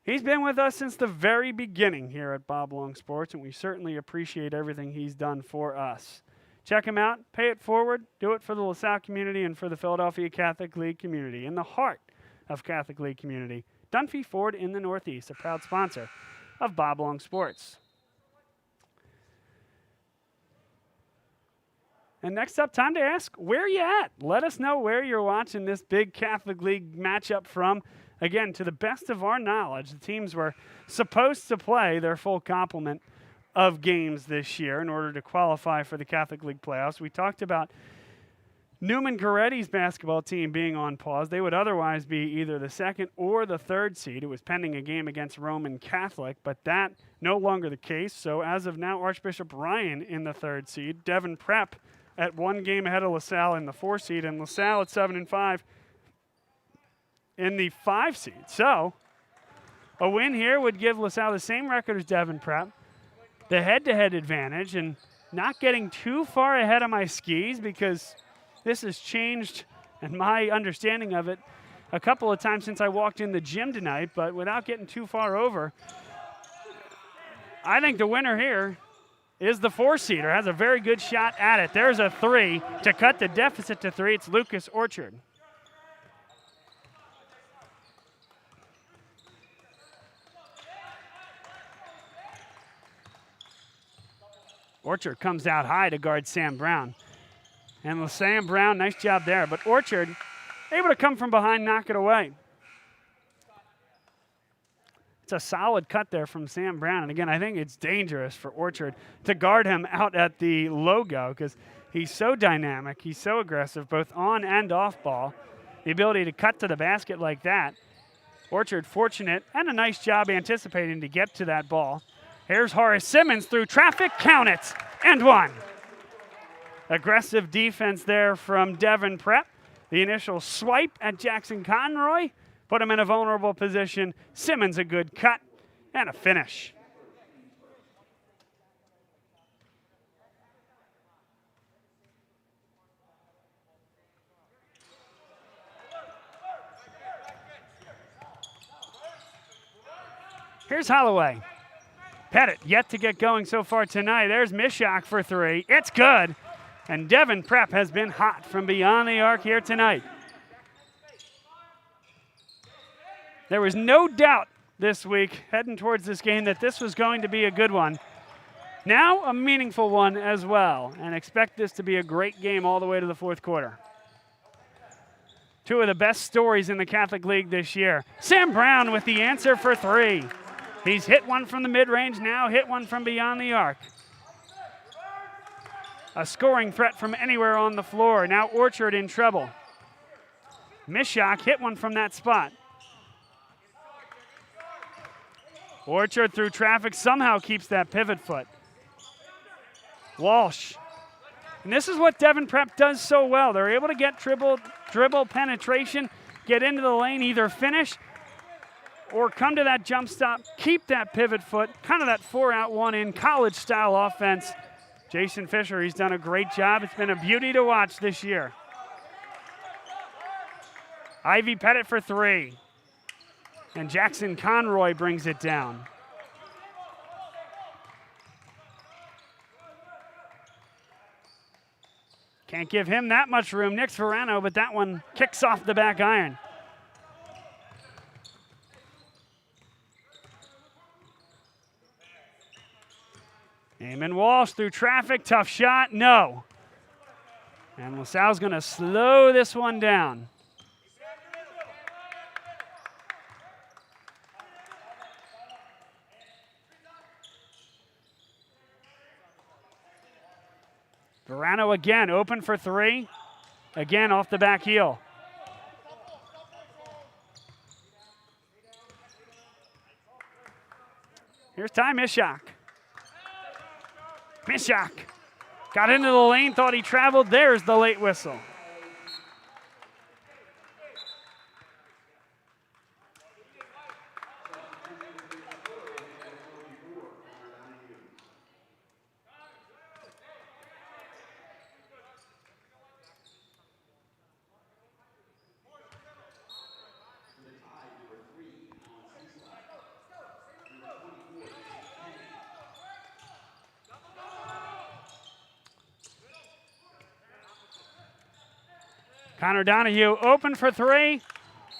with us since the very beginning here at Bob Long Sports, and we certainly appreciate everything he's done for us. Check him out. Pay it forward. Do it for the LaSalle community and for the Philadelphia Catholic League community. In the heart of Catholic League community, Dunphy Ford in the Northeast, a proud sponsor of Bob Long Sports. And next up, time to ask, where you at? Let us know where you're watching this big Catholic League matchup from. Again, to the best of our knowledge, the teams were supposed to play their full complement of games this year in order to qualify for the Catholic League playoffs. We talked about Newman Goretti's basketball team being on pause. They would otherwise be either the second or the third seed. It was pending a game against Roman Catholic, but that no longer the case. So as of now, Archbishop Ryan in the third seed. Devon Prep at 1 game ahead of LaSalle in the 4 seed, and LaSalle at 7-5 in the 5 seed. So a win here would give LaSalle the same record as Devon Prep, the head-to-head advantage, and not getting too far ahead of my skis because this has changed, and my understanding of it, a couple of times since I walked in the gym tonight, but without getting too far over, I think the winner here is the 4-seeder, has a very good shot at it. There's a 3 to cut the deficit to 3. It's Lucas Orchard. Orchard comes out high to guard Sam Brown. And Sam Brown, nice job there. But Orchard able to come from behind, knock it away. It's a solid cut there from Sam Brown. And again, I think it's dangerous for Orchard to guard him out at the logo because he's so dynamic. He's so aggressive, both on and off ball. The ability to cut to the basket like that. Orchard fortunate and a nice job anticipating to get to that ball. Here's Horace Simmons through traffic. Count it. And 1. Aggressive defense there from Devon Prep. The initial swipe at Jackson Conroy put him in a vulnerable position. Simmons a good cut and a finish. Here's Holloway. Pettit yet to get going so far tonight. There's Mishak for three. It's good. And Devon Prep has been hot from beyond the arc here tonight. There was no doubt this week heading towards this game that this was going to be a good one. Now a meaningful one as well, and expect this to be a great game all the way to the fourth quarter. Two of the best stories in the Catholic League this year. Sam Brown with the answer for three. He's hit one from the mid-range, now hit one from beyond the arc. A scoring threat from anywhere on the floor. Now Orchard in trouble. Mishak hit one from that spot. Orchard through traffic somehow keeps that pivot foot. Walsh. And this is what Devon Prep does so well. They're able to get dribble penetration, get into the lane, either finish or come to that jump stop, keep that pivot foot, kind of that 4-out, 1-in college-style offense. Jason Fisher, he's done a great job. It's been a beauty to watch this year. Ivy Pettit for three. And Jackson Conroy brings it down. Can't give him that much room. Nick Verano, but that one kicks off the back iron. Eamon Walsh through traffic, tough shot, no. And LaSalle's gonna slow this one down. Verano again, open for three. Again, off the back heel. Here's Ty Mishak. Mishak got into the lane, thought he traveled. There's the late whistle. Connor Donahue open for three,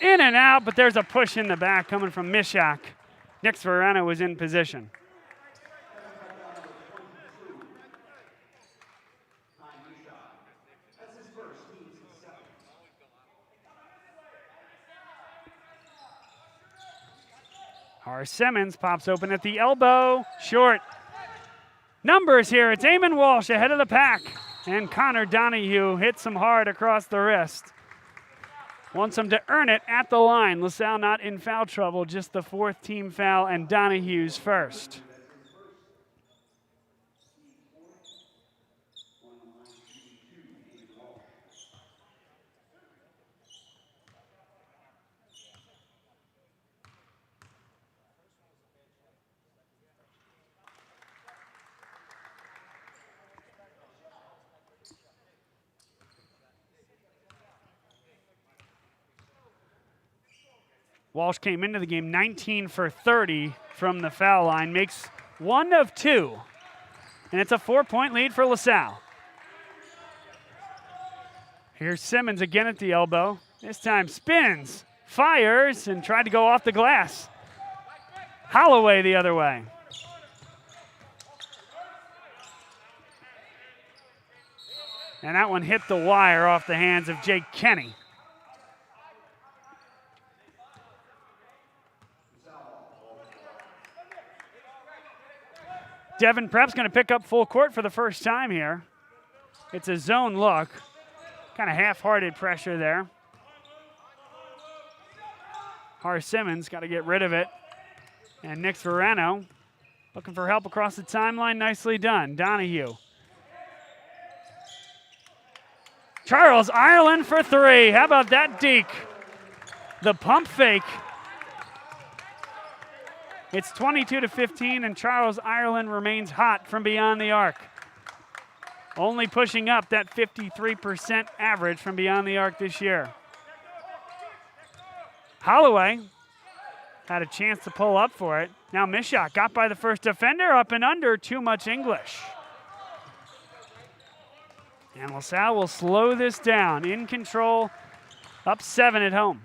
in and out, but there's a push in the back coming from Mishak. Nick Verano was in position. Horace Simmons pops open at the elbow, short. Numbers here, it's Eamon Walsh ahead of the pack. And Connor Donahue hits him hard across the wrist. Wants him to earn it at the line. LaSalle not in foul trouble, just the fourth team foul, and Donahue's first. Walsh came into the game 19 for 30 from the foul line, makes one of two, and it's a 4-point lead for LaSalle. Here's Simmons again at the elbow. This time spins, fires, and tried to go off the glass. Holloway the other way. And that one hit the wire off the hands of Jake Kenny. Devon Prep's going to pick up full court for the first time here. It's a zone look. Kind of half-hearted pressure there. Horace Simmons got to get rid of it. And Nick Verano looking for help across the timeline. Nicely done. Donahue. Charles Ireland for three. How about that deke? The pump fake. It's 22-15, and Charles Ireland remains hot from beyond the arc. Only pushing up that 53% average from beyond the arc this year. Holloway had a chance to pull up for it. Now missed shot, got by the first defender, up and under, too much English. And LaSalle will slow this down. In control, up 7 at home.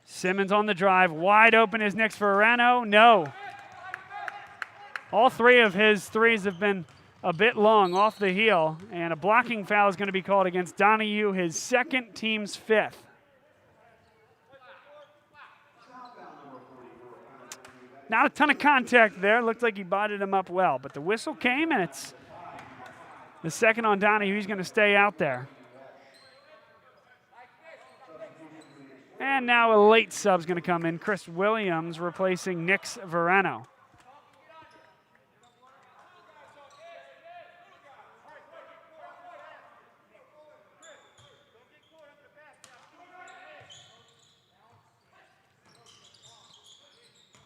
Simmons on the drive, wide open is Nick Verano. No. All three of his threes have been a bit long off the heel, and a blocking foul is going to be called against Donahue, his second, team's 5th. Not a ton of contact there. Looked like he botted him up well, but the whistle came, and it's the second on Donahue. He's going to stay out there. And now a late sub's going to come in. Chris Williams replacing Nick Verano.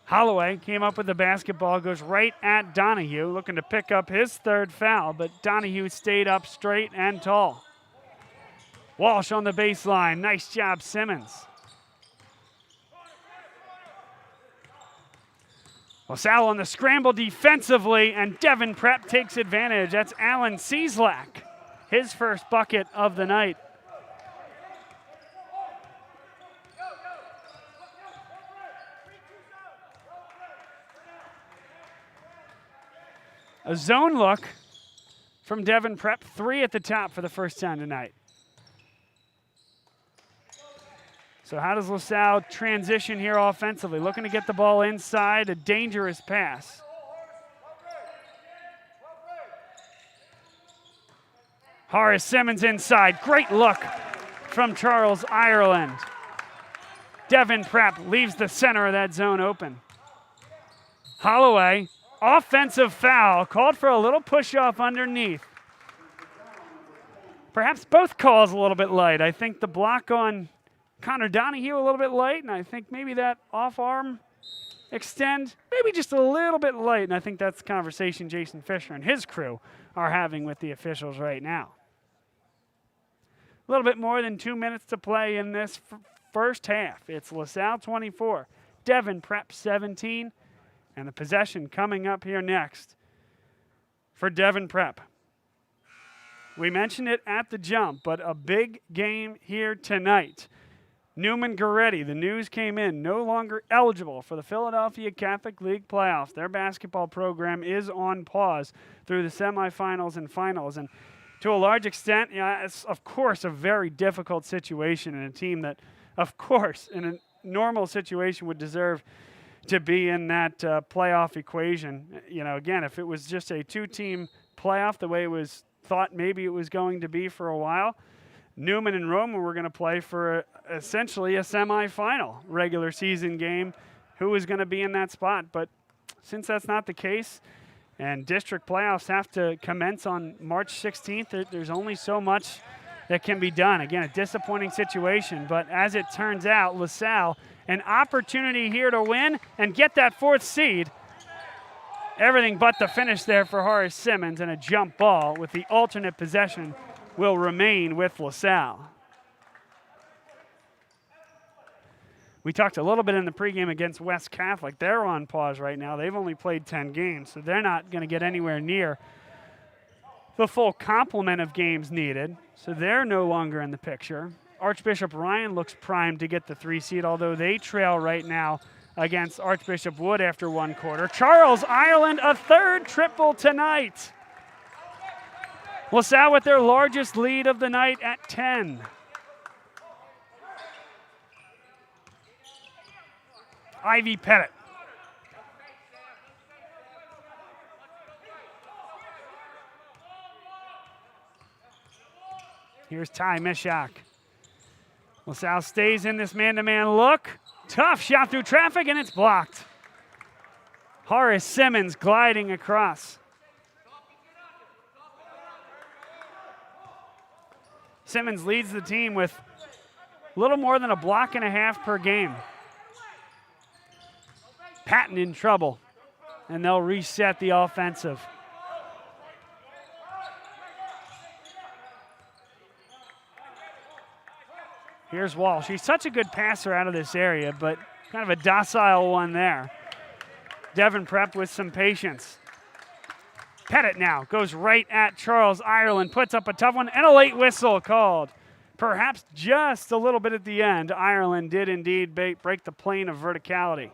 Holloway came up with the basketball, goes right at Donahue, looking to pick up his 3rd foul, but Donahue stayed up straight and tall. Walsh on the baseline. Nice job, Simmons. LaSalle on the scramble defensively, and Devon Prep takes advantage. That's Alan Cieslak, his first bucket of the night. A zone look from Devon Prep, 3 at the top for the first time tonight. So how does LaSalle transition here offensively? Looking to get the ball inside, a dangerous pass. Horace Simmons inside, great look from Charles Ireland. Devon Prep leaves the center of that zone open. Holloway, offensive foul, called for a little push-off underneath. Perhaps both calls a little bit light. I think the block on Connor Donahue a little bit light, and I think maybe that off-arm extend, maybe just a little bit light, and I think that's the conversation Jason Fisher and his crew are having with the officials right now. A little bit more than 2 minutes to play in this first half. It's LaSalle 24, Devon Prep 17, and the possession coming up here next for Devon Prep. We mentioned it at the jump, but a big game here tonight. Newman Goretti, the news came in, no longer eligible for the Philadelphia Catholic League playoffs. Their basketball program is on pause through the semifinals and finals. And to a large extent, it's, of course, a very difficult situation and a team that, of course, in a normal situation would deserve to be in that playoff equation. Again, if it was just a 2-team playoff the way it was thought maybe it was going to be for a while, Newman and Roma were going to play for essentially a semifinal regular season game. Who was going to be in that spot? But since that's not the case, and district playoffs have to commence on March 16th, there's only so much that can be done. Again, a disappointing situation, but as it turns out, LaSalle, an opportunity here to win and get that 4th seed. Everything but the finish there for Horace Simmons, and a jump ball with the alternate possession will remain with LaSalle. We talked a little bit in the pregame against West Catholic. They're on pause right now. They've only played 10 games, so they're not going to get anywhere near the full complement of games needed, so they're no longer in the picture. Archbishop Ryan looks primed to get the 3 seed, although they trail right now against Archbishop Wood after 1 quarter. Charles Ireland, a 3rd triple tonight. LaSalle with their largest lead of the night at 10. Ivy Pettit. Here's Ty Mishak. LaSalle stays in this man-to-man look. Tough shot through traffic, and it's blocked. Horace Simmons gliding across. Simmons leads the team with a little more than a block and a half per game. Patton in trouble, and they'll reset the offensive. Here's Walsh. He's such a good passer out of this area, but kind of a docile one there. Devon Prep with some patience. Pettit now goes right at Charles Ireland, puts up a tough one, and a late whistle called. Perhaps just a little bit at the end. Ireland did indeed break the plane of verticality.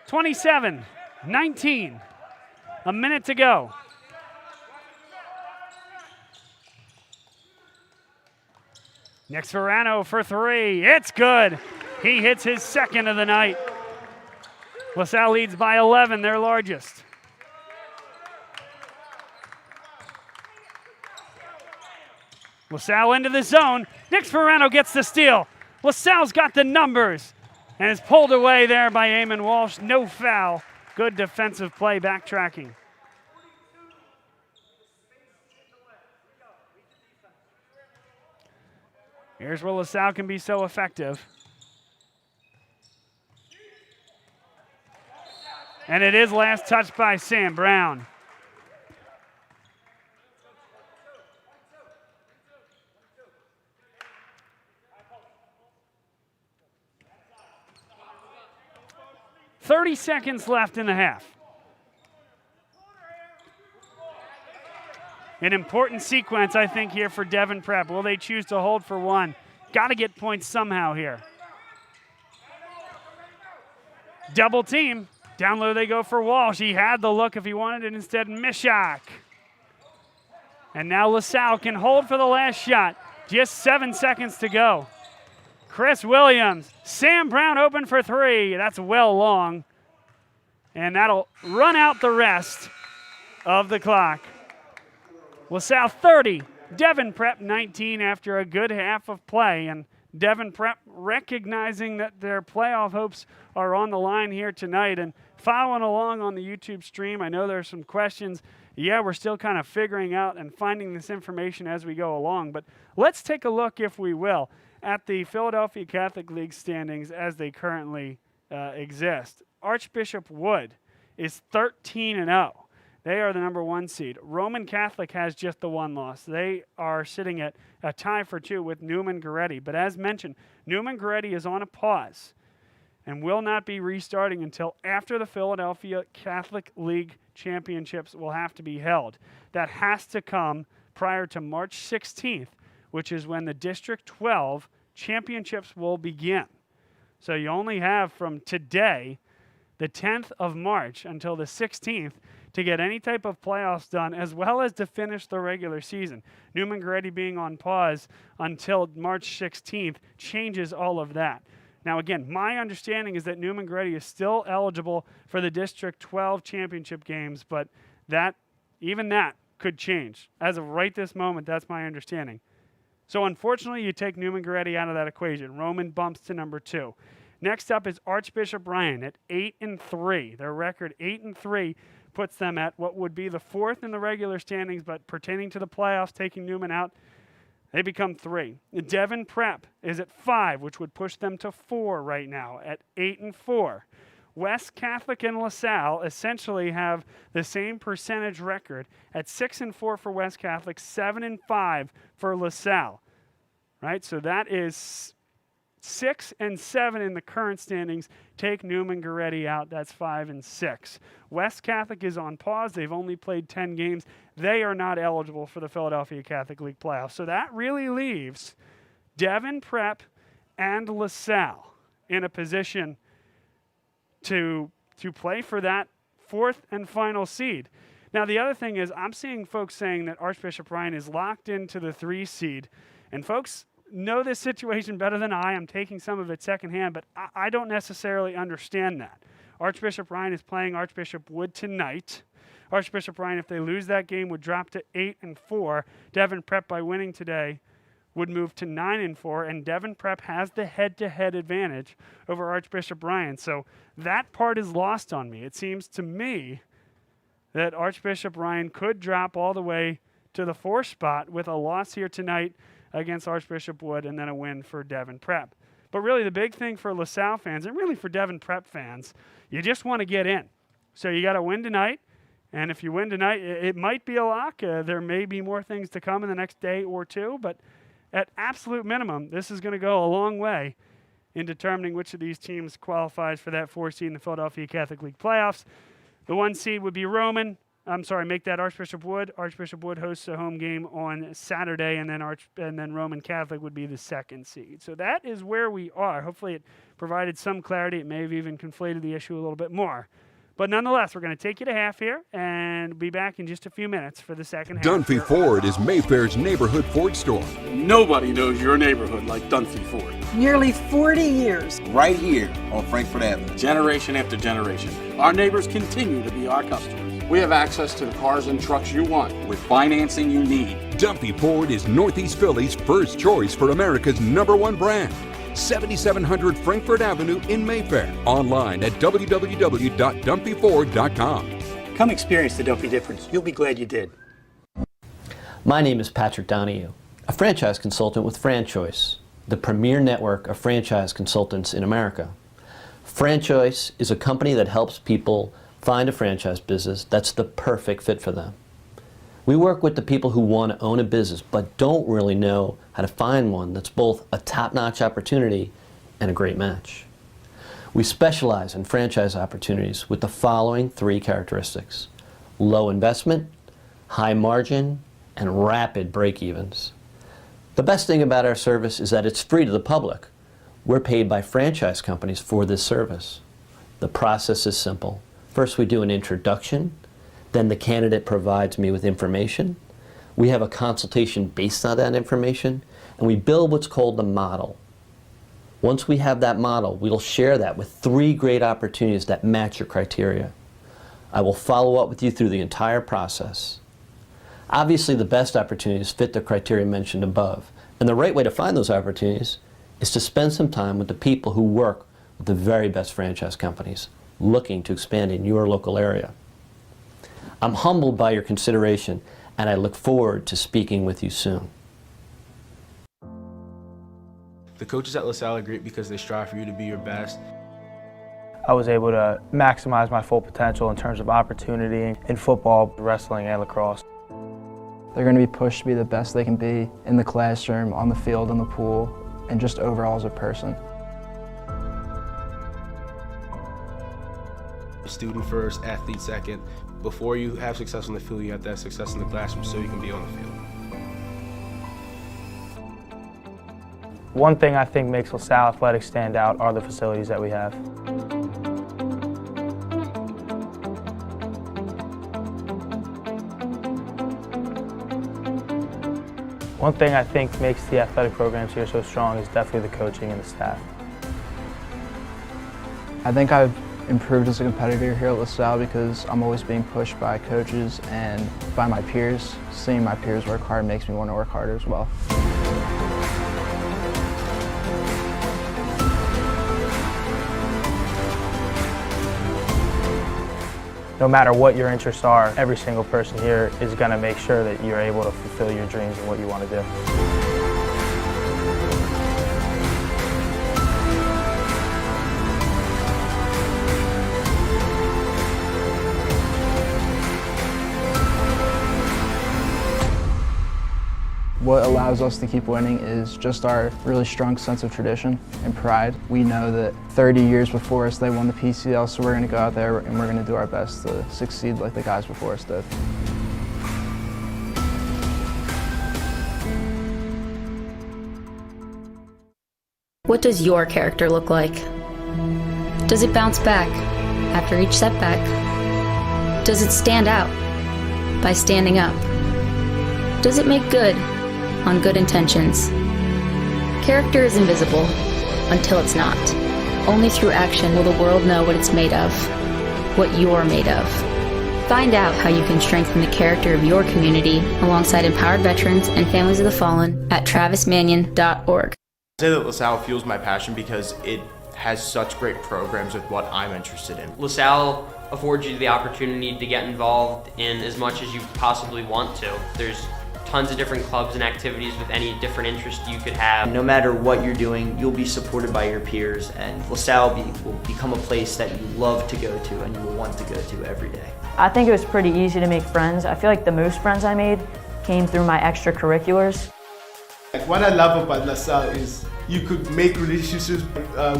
(27-19). A minute to go. Next Verano for three. It's good. He hits his second of the night. LaSalle leads by 11, their largest. LaSalle into the zone. Nick Verano gets the steal. LaSalle's got the numbers. And is pulled away there by Eamon Walsh. No foul. Good defensive play, backtracking. Here's where LaSalle can be so effective. And it is last touched by Sam Brown. .30 seconds left in the half. An important sequence, I think, here for Devon Prep. Will they choose to hold for one? Got to get points somehow here. Double team. Down low they go for Walsh. He had the look if he wanted it. Instead, Mishak. And now LaSalle can hold for the last shot. Just 7 seconds to go. Chris Williams. Sam Brown open for three. That's well long. And that'll run out the rest of the clock. LaSalle 30, Devon Prep 19 after a good half of play. And Devon Prep recognizing that their playoff hopes are on the line here tonight and following along on the YouTube stream. I know there's some questions. Yeah, we're still kind of figuring out and finding this information as we go along. But let's take a look, if we will, at the Philadelphia Catholic League standings as they currently exist. Archbishop Wood is 13-0. They are the number one seed. Roman Catholic has just the one loss. They are sitting at a tie for two with Newman Goretti. But as mentioned, Newman Goretti is on a pause and will not be restarting until after the Philadelphia Catholic League championships will have to be held. That has to come prior to March 16th, which is when the District 12 championships will begin. So you only have from today, the 10th of March, until the 16th to get any type of playoffs done, as well as to finish the regular season. Newman Goretti being on pause until March 16th changes all of that. Now, again, my understanding is that Newman Goretti is still eligible for the District 12 championship games, but even that could change. As of right this moment, that's my understanding. So unfortunately, you take Newman Goretti out of that equation. Roman bumps to number 2. Next up is Archbishop Ryan at 8-3. Their record 8-3 puts them at what would be the 4th in the regular standings, but pertaining to the playoffs, taking Newman out, they become 3. Devon Prep is at 5, which would push them to 4 right now at 8-4. West Catholic and LaSalle essentially have the same percentage record at 6-4 for West Catholic, 7-5 for LaSalle. Right? So that is 6 and 7 in the current standings. Take Newman Goretti out. That's 5 and 6. West Catholic is on pause. They've only played 10 games. They are not eligible for the Philadelphia Catholic League playoffs. So that really leaves Devon Prep and LaSalle in a position to play for that fourth and final seed. Now, the other thing is I'm seeing folks saying that Archbishop Ryan is locked into the 3 seed. And folks know this situation better than I. I'm taking some of it secondhand, but I don't necessarily understand that. Archbishop Ryan is playing Archbishop Wood tonight. Archbishop Ryan, if they lose that game, would drop to 8-4. Devon Prep, by winning today, would move to 9-4, and Devon Prep has the head-to-head advantage over Archbishop Ryan. So that part is lost on me. It seems to me that Archbishop Ryan could drop all the way to the 4th spot with a loss here tonight against Archbishop Wood and then a win for Devon Prep. But really the big thing for LaSalle fans and really for Devon Prep fans, you just want to get in. So you got to win tonight. And if you win tonight, it might be a lock. There may be more things to come in the next day or two, but at absolute minimum, this is going to go a long way in determining which of these teams qualifies for that 4 seed in the Philadelphia Catholic League playoffs. The 1 seed would be make that Archbishop Wood. Archbishop Wood hosts a home game on Saturday, and then Roman Catholic would be the 2nd seed. So that is where we are. Hopefully it provided some clarity. It may have even conflated the issue a little bit more. But nonetheless, we're going to take you to half here and be back in just a few minutes for the second half. Dunphy Ford is Mayfair's neighborhood Ford store. Nobody knows your neighborhood like Dunphy Ford. Nearly 40 years. Right here on Frankfurt Avenue. Generation after generation, our neighbors continue to be our customers. We have access to the cars and trucks you want with financing you need. Dunphy Ford is Northeast Philly's first choice for America's #1 brand. 7700 Frankfurt Avenue in Mayfair. Online at www.dunphyford.com. Come experience the Dunphy difference. You'll be glad you did. My name is Patrick Donahue, a franchise consultant with FranChoice, the premier network of franchise consultants in America. FranChoice is a company that helps people find a franchise business that's the perfect fit for them. We work with the people who want to own a business but don't really know how to find one that's both a top-notch opportunity and a great match. We specialize in franchise opportunities with the following 3 characteristics: low investment, high margin, and rapid break-evens. The best thing about our service is that it's free to the public. We're paid by franchise companies for this service. The process is simple. First, we do an introduction. Then the candidate provides me with information. We have a consultation based on that information, and we build what's called the model. Once we have that model, we'll share that with 3 great opportunities that match your criteria. I will follow up with you through the entire process. Obviously, the best opportunities fit the criteria mentioned above, and the right way to find those opportunities is to spend some time with the people who work with the very best franchise companies looking to expand in your local area. I'm humbled by your consideration, and I look forward to speaking with you soon. The coaches at LaSalle are great because they strive for you to be your best. I was able to maximize my full potential in terms of opportunity in football, wrestling, and lacrosse. They're going to be pushed to be the best they can be in the classroom, on the field, in the pool, and just overall as a person. Student first, athlete second. Before you have success on the field, you have to have success in the classroom so you can be on the field. One thing I think makes LaSalle Athletics stand out are the facilities that we have. One thing I think makes the athletic programs here so strong is definitely the coaching and the staff. I think I've improved as a competitor here at LaSalle because I'm always being pushed by coaches and by my peers. Seeing my peers work hard makes me want to work harder as well. No matter what your interests are, every single person here is going to make sure that you're able to fulfill your dreams and what you want to do. What allows us to keep winning is just our really strong sense of tradition and pride. We know that 30 years before us they won the PCL, so we're going to go out there and we're going to do our best to succeed like the guys before us did. What does your character look like? Does it bounce back after each setback? Does it stand out by standing up? Does it make good on good intentions? Character is invisible until it's not. Only through action will the world know what it's made of, what you're made of. Find out how you can strengthen the character of your community alongside empowered veterans and families of the fallen at travismanion.org. I say that LaSalle fuels my passion because it has such great programs with what I'm interested in. LaSalle affords you the opportunity to get involved in as much as you possibly want to. There's tons of different clubs and activities with any different interest you could have. No matter what you're doing, you'll be supported by your peers, and LaSalle will become a place that you love to go to and you will want to go to every day. I think it was pretty easy to make friends. I feel like the most friends I made came through my extracurriculars. What I love about LaSalle is you could make relationships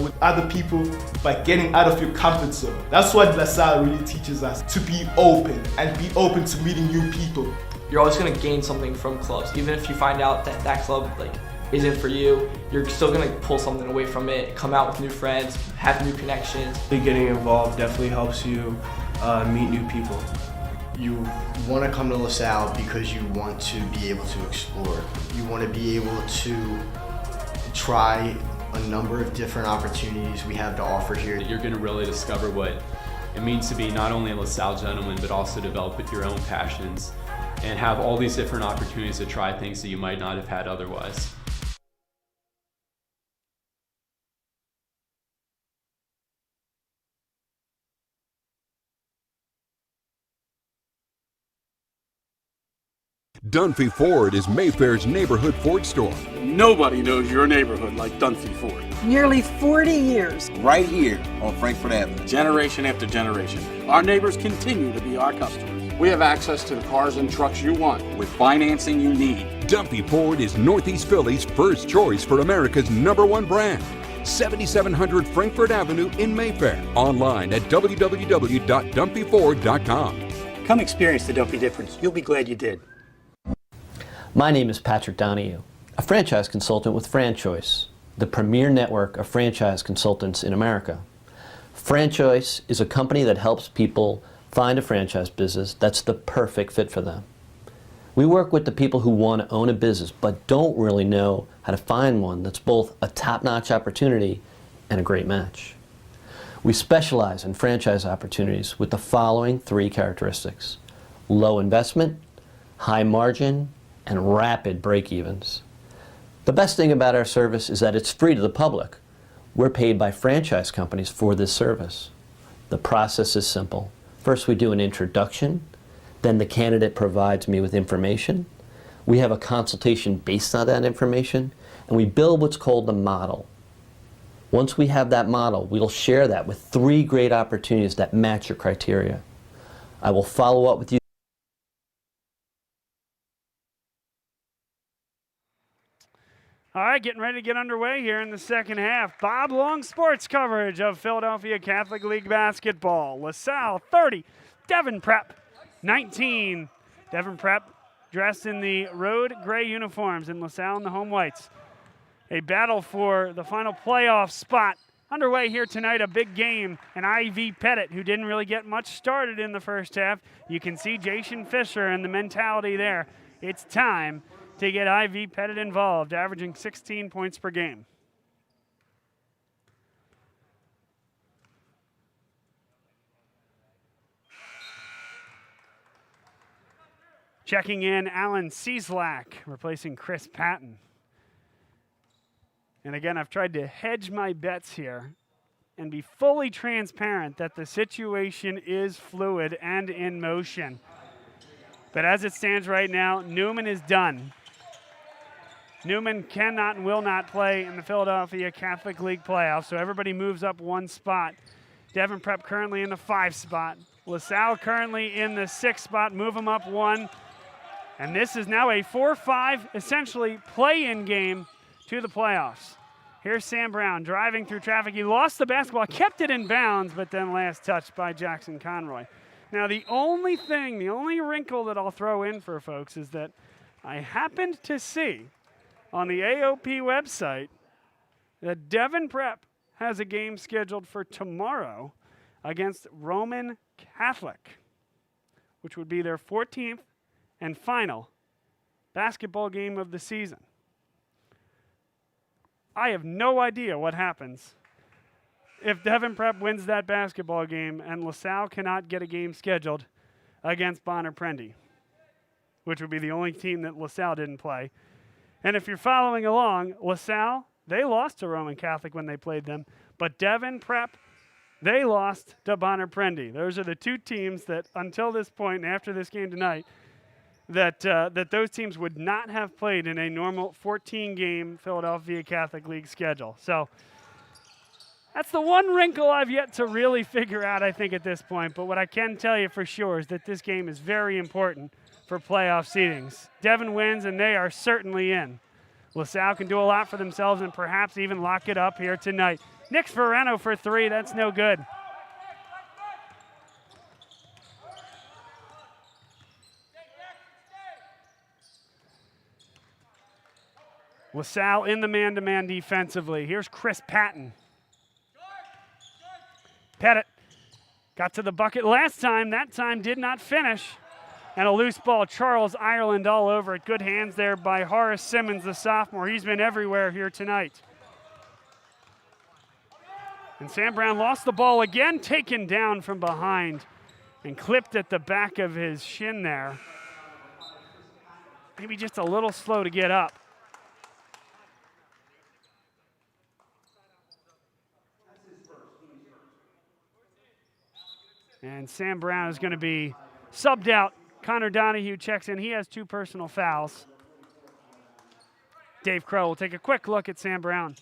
with other people by getting out of your comfort zone. That's what LaSalle really teaches us, to be open and be open to meeting new people. You're always going to gain something from clubs. Even if you find out that that club isn't for you, you're still going to pull something away from it, come out with new friends, have new connections. Getting involved definitely helps you meet new people. You want to come to LaSalle because you want to be able to explore. You want to be able to try a number of different opportunities we have to offer here. You're going to really discover what it means to be not only a LaSalle gentleman, but also develop your own passions and have all these different opportunities to try things that you might not have had otherwise. Dunphy Ford is Mayfair's neighborhood Ford store. Nobody knows your neighborhood like Dunphy Ford. Nearly 40 years. Right here on Frankfurt Avenue. Generation after generation, our neighbors continue to be our customers. We have access to the cars and trucks you want with financing you need. Dunphy Ford is Northeast Philly's first choice for America's #1 brand. 7700 Frankfurt Avenue in Mayfair. Online at www.dunphyford.com. Come experience the Dunphy difference. You'll be glad you did. My name is Patrick Donahue, a franchise consultant with FranChoice, the premier network of franchise consultants in America. FranChoice is a company that helps people find a franchise business that's the perfect fit for them. We work with the people who want to own a business but don't really know how to find one that's both a top-notch opportunity and a great match. We specialize in franchise opportunities with the following 3 characteristics: low investment, high margin, and rapid break-evens. The best thing about our service is that it's free to the public. We're paid by franchise companies for this service. The process is simple. First, we do an introduction, then the candidate provides me with information. We have a consultation based on that information, and we build what's called the model. Once we have that model, we'll share that with 3 great opportunities that match your criteria. I will follow up with you. All right, getting ready to get underway here in the second half. Bob Long sports coverage of Philadelphia Catholic League basketball. LaSalle 30, Devon Prep 19. Devon Prep dressed in the road gray uniforms, and LaSalle in the home whites. A battle for the final playoff spot underway here tonight. A big game, and Ivy Pettit, who didn't really get much started in the first half. You can see Jason Fisher and the mentality there. It's time to get Ivy Pettit involved, averaging 16 points per game. Checking in, Alan Cieslak, replacing Chris Patton. And again, I've tried to hedge my bets here and be fully transparent that the situation is fluid and in motion. But as it stands right now, Newman is done. Newman cannot and will not play in the Philadelphia Catholic League playoffs, so everybody moves up 1 spot. Devon Prep currently in the 5 spot. LaSalle currently in the 6 spot, move them up 1. And this is now a 4-5, essentially, play-in game to the playoffs. Here's Sam Brown driving through traffic. He lost the basketball, kept it in bounds, but then last touched by Jackson Conroy. Now, the only wrinkle that I'll throw in for folks is that I happened to see on the AOP website that Devon Prep has a game scheduled for tomorrow against Roman Catholic. which would be their 14th and final basketball game of the season. I have no idea what happens if Devon Prep wins that basketball game and LaSalle cannot get a game scheduled against Bonner Prendy, which would be the only team that LaSalle didn't play. And if you're following along, LaSalle, they lost to Roman Catholic when they played them, but Devon Prep, they lost to Bonner Prendy. Those are the two teams that, until this point and after this game tonight, that those teams would not have played in a normal 14-game Philadelphia Catholic League schedule. So that's the one wrinkle I've yet to really figure out, I think, at this point. But what I can tell you for sure is that this game is very important for playoff seedings. Devon wins, and they are certainly in. LaSalle can do a lot for themselves and perhaps even lock it up here tonight. Nick Sforano for three. That's no good. LaSalle in the man-to-man defensively. Here's Chris Patton. Pettit got to the bucket last time. That time did not finish. And a loose ball. Charles Ireland all over it. Good hands there by Horace Simmons, the sophomore. He's been everywhere here tonight. And Sam Brown lost the ball again, taken down from behind and clipped at the back of his shin there. Maybe just a little slow to get up. And Sam Brown is going to be subbed out. Connor Donahue checks in. He has 2 personal fouls. Dave Crow will take a quick look at Sam Brown.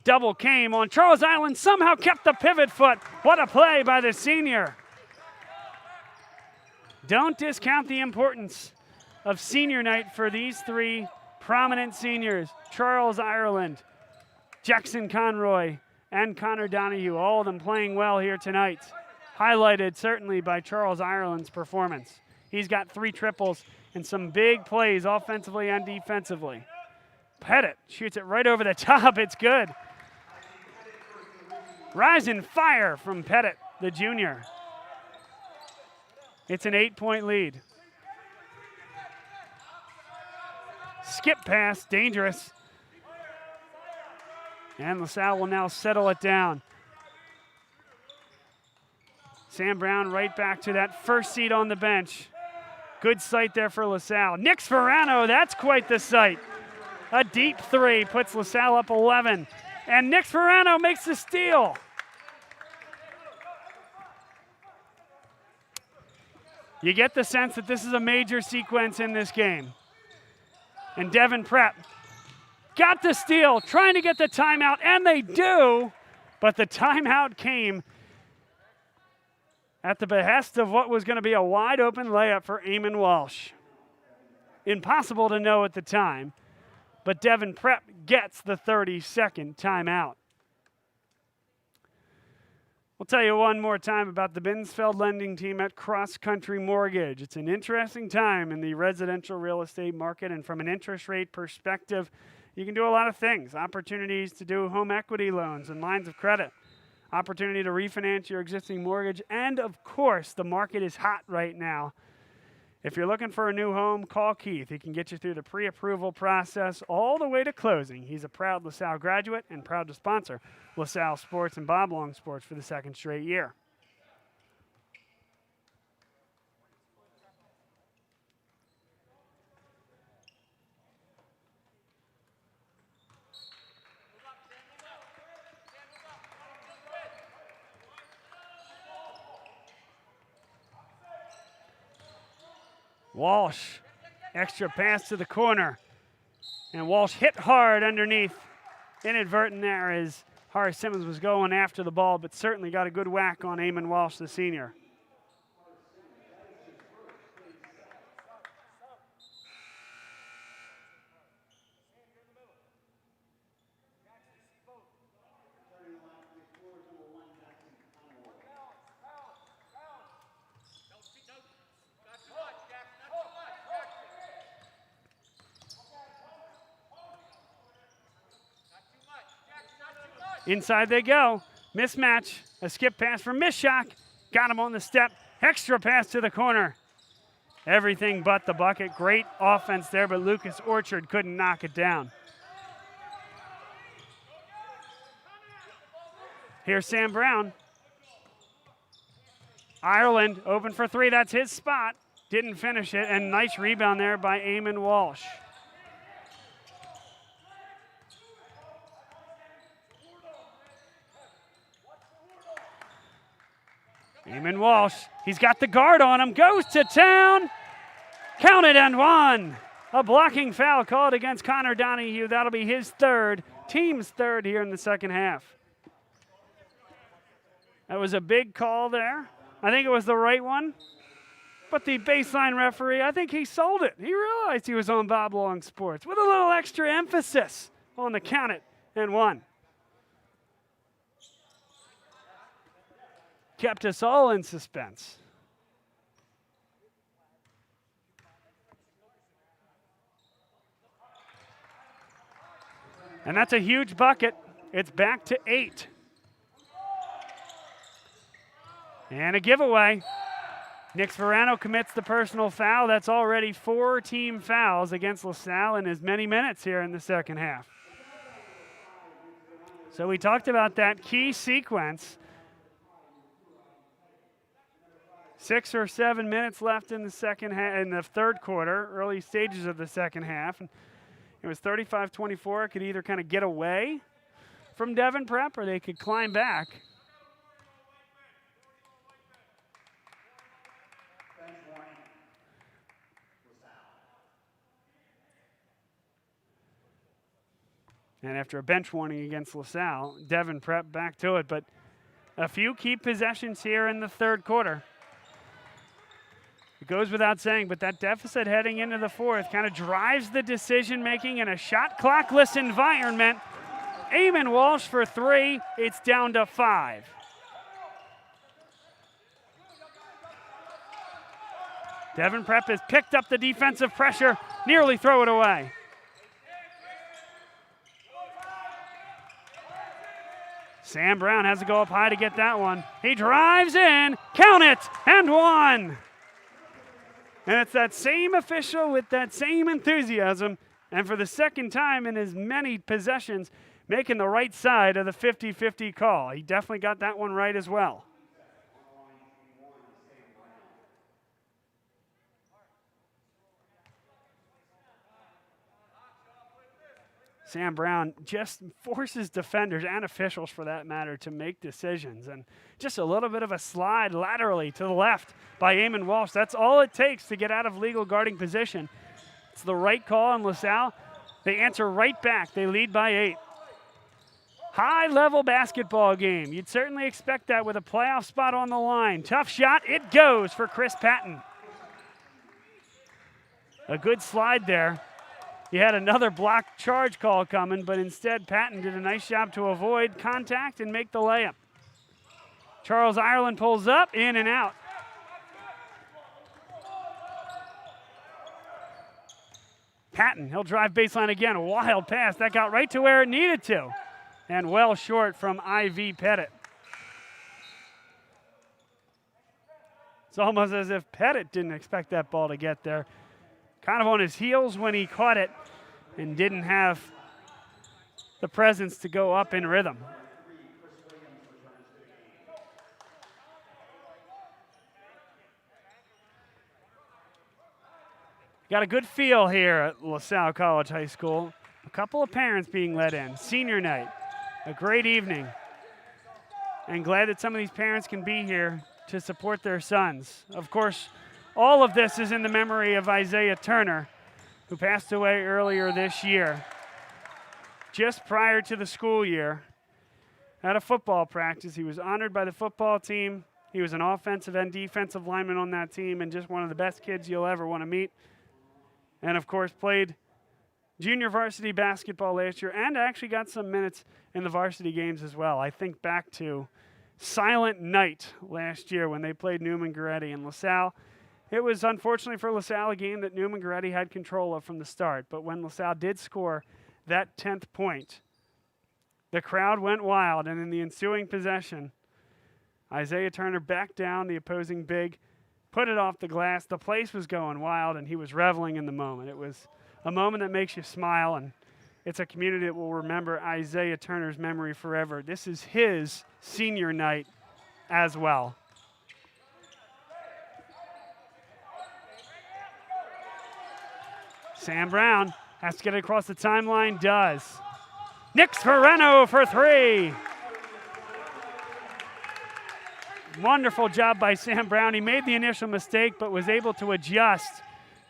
Double came on Charles Island. Somehow kept the pivot foot. What a play by the senior. Don't discount the importance of senior night for these 3 prominent seniors. Charles Ireland, Jackson Conroy, and Connor Donahue, all of them playing well here tonight. Highlighted certainly by Charles Ireland's performance. He's got 3 triples and some big plays offensively and defensively. Pettit shoots it right over the top. It's good. Rise and fire from Pettit, the junior. It's an 8-point lead. Skip pass, dangerous. And LaSalle will now settle it down. Sam Brown right back to that first seat on the bench. Good sight there for LaSalle. Nick Sforano, that's quite the sight. A deep 3 puts LaSalle up 11. And Nick Sforano makes the steal. You get the sense that this is a major sequence in this game. And Devon Prep got the steal, trying to get the timeout, and they do, but the timeout came at the behest of what was going to be a wide open layup for Eamon Walsh. Impossible to know at the time, but Devon Prep gets the 30-second timeout. We'll tell you one more time about the Binsfeld lending team at Cross Country Mortgage. It's an interesting time in the residential real estate market, and from an interest rate perspective, you can do a lot of things. Opportunities to do home equity loans and lines of credit. Opportunity to refinance your existing mortgage. And, of course, the market is hot right now. If you're looking for a new home, call Keith. He can get you through the pre-approval process all the way to closing. He's a proud LaSalle graduate and proud to sponsor LaSalle Sports and Bob Long Sports for the 2nd straight year. Walsh, extra pass to the corner. And Walsh hit hard underneath. Inadvertent there as Horace Simmons was going after the ball, but certainly got a good whack on Eamon Walsh, the senior. Inside they go. Mismatch. A skip pass from Mishak. Got him on the step. Extra pass to the corner. Everything but the bucket. Great offense there, but Lucas Orchard couldn't knock it down. Here's Sam Brown. Ireland open for three. That's his spot. Didn't finish it, and nice rebound there by Eamon Walsh. Eamon Walsh, he's got the guard on him, goes to town. Counted and one. A blocking foul called against Connor Donahue. That'll be his third, team's third here in the second half. That was a big call there. I think it was the right one. But the baseline referee, I think he sold it. He realized he was on Bob Long Sports with a little extra emphasis on the count it and one. Kept us all in suspense. And that's a huge bucket. It's back to 8. And a giveaway. Nick Sperano commits the personal foul. That's already 4 team fouls against LaSalle in as many minutes here in the second half. So we talked about that key sequence. 6 or 7 minutes left in the second half, in the third quarter, early stages of the second half. And it was 35-24. It could either kind of get away from Devon Prep or they could climb back. And after a bench warning against LaSalle, Devon Prep back to it. But a few key possessions here in the third quarter. It goes without saying, but that deficit heading into the fourth kind of drives the decision-making in a shot clockless environment. Eamon Walsh for 3. It's down to 5. Devon Prep has picked up the defensive pressure, nearly throw it away. Sam Brown has to go up high to get that one. He drives in, count it, and one. And it's that same official with that same enthusiasm, and for the second time in as many possessions, making the right side of the 50-50 call. He definitely got that one right as well. Sam Brown just forces defenders and officials, for that matter, to make decisions. And just a little bit of a slide laterally to the left by Eamon Walsh. That's all it takes to get out of legal guarding position. It's the right call on LaSalle. They answer right back. They lead by 8. High-level basketball game. You'd certainly expect that with a playoff spot on the line. Tough shot. It goes for Chris Patton. A good slide there. He had another block charge call coming, but instead Patton did a nice job to avoid contact and make the layup. Charles Ireland pulls up, in and out. Patton, he'll drive baseline again. A wild pass. That got right to where it needed to. And well short from I.V. Pettit. It's almost as if Pettit didn't expect that ball to get there. Kind of on his heels when he caught it and didn't have the presence to go up in rhythm. Got a good feel here at LaSalle College High School. A couple of parents being let in. Senior night, a great evening. And glad that some of these parents can be here to support their sons. Of course, all of this is in the memory of Isaiah Turner, who passed away earlier this year. Just prior to the school year, at a football practice, he was honored by the football team. He was an offensive and defensive lineman on that team and just one of the best kids you'll ever want to meet. And of course, played junior varsity basketball last year and actually got some minutes in the varsity games as well. I think back to Silent Night last year when they played Newman Goretti and LaSalle. It was, unfortunately for LaSalle, a game that Newman Goretti had control of from the start. But when LaSalle did score that 10th point, the crowd went wild. And in the ensuing possession, Isaiah Turner backed down the opposing big put it off the glass. The place was going wild, and he was reveling in the moment. It was a moment that makes you smile, and it's a community that will remember Isaiah Turner's memory forever. This is his senior night as well. Sam Brown has to get it across the timeline, does. Nix Ferrano for three. Wonderful job by Sam Brown. He made the initial mistake, but was able to adjust,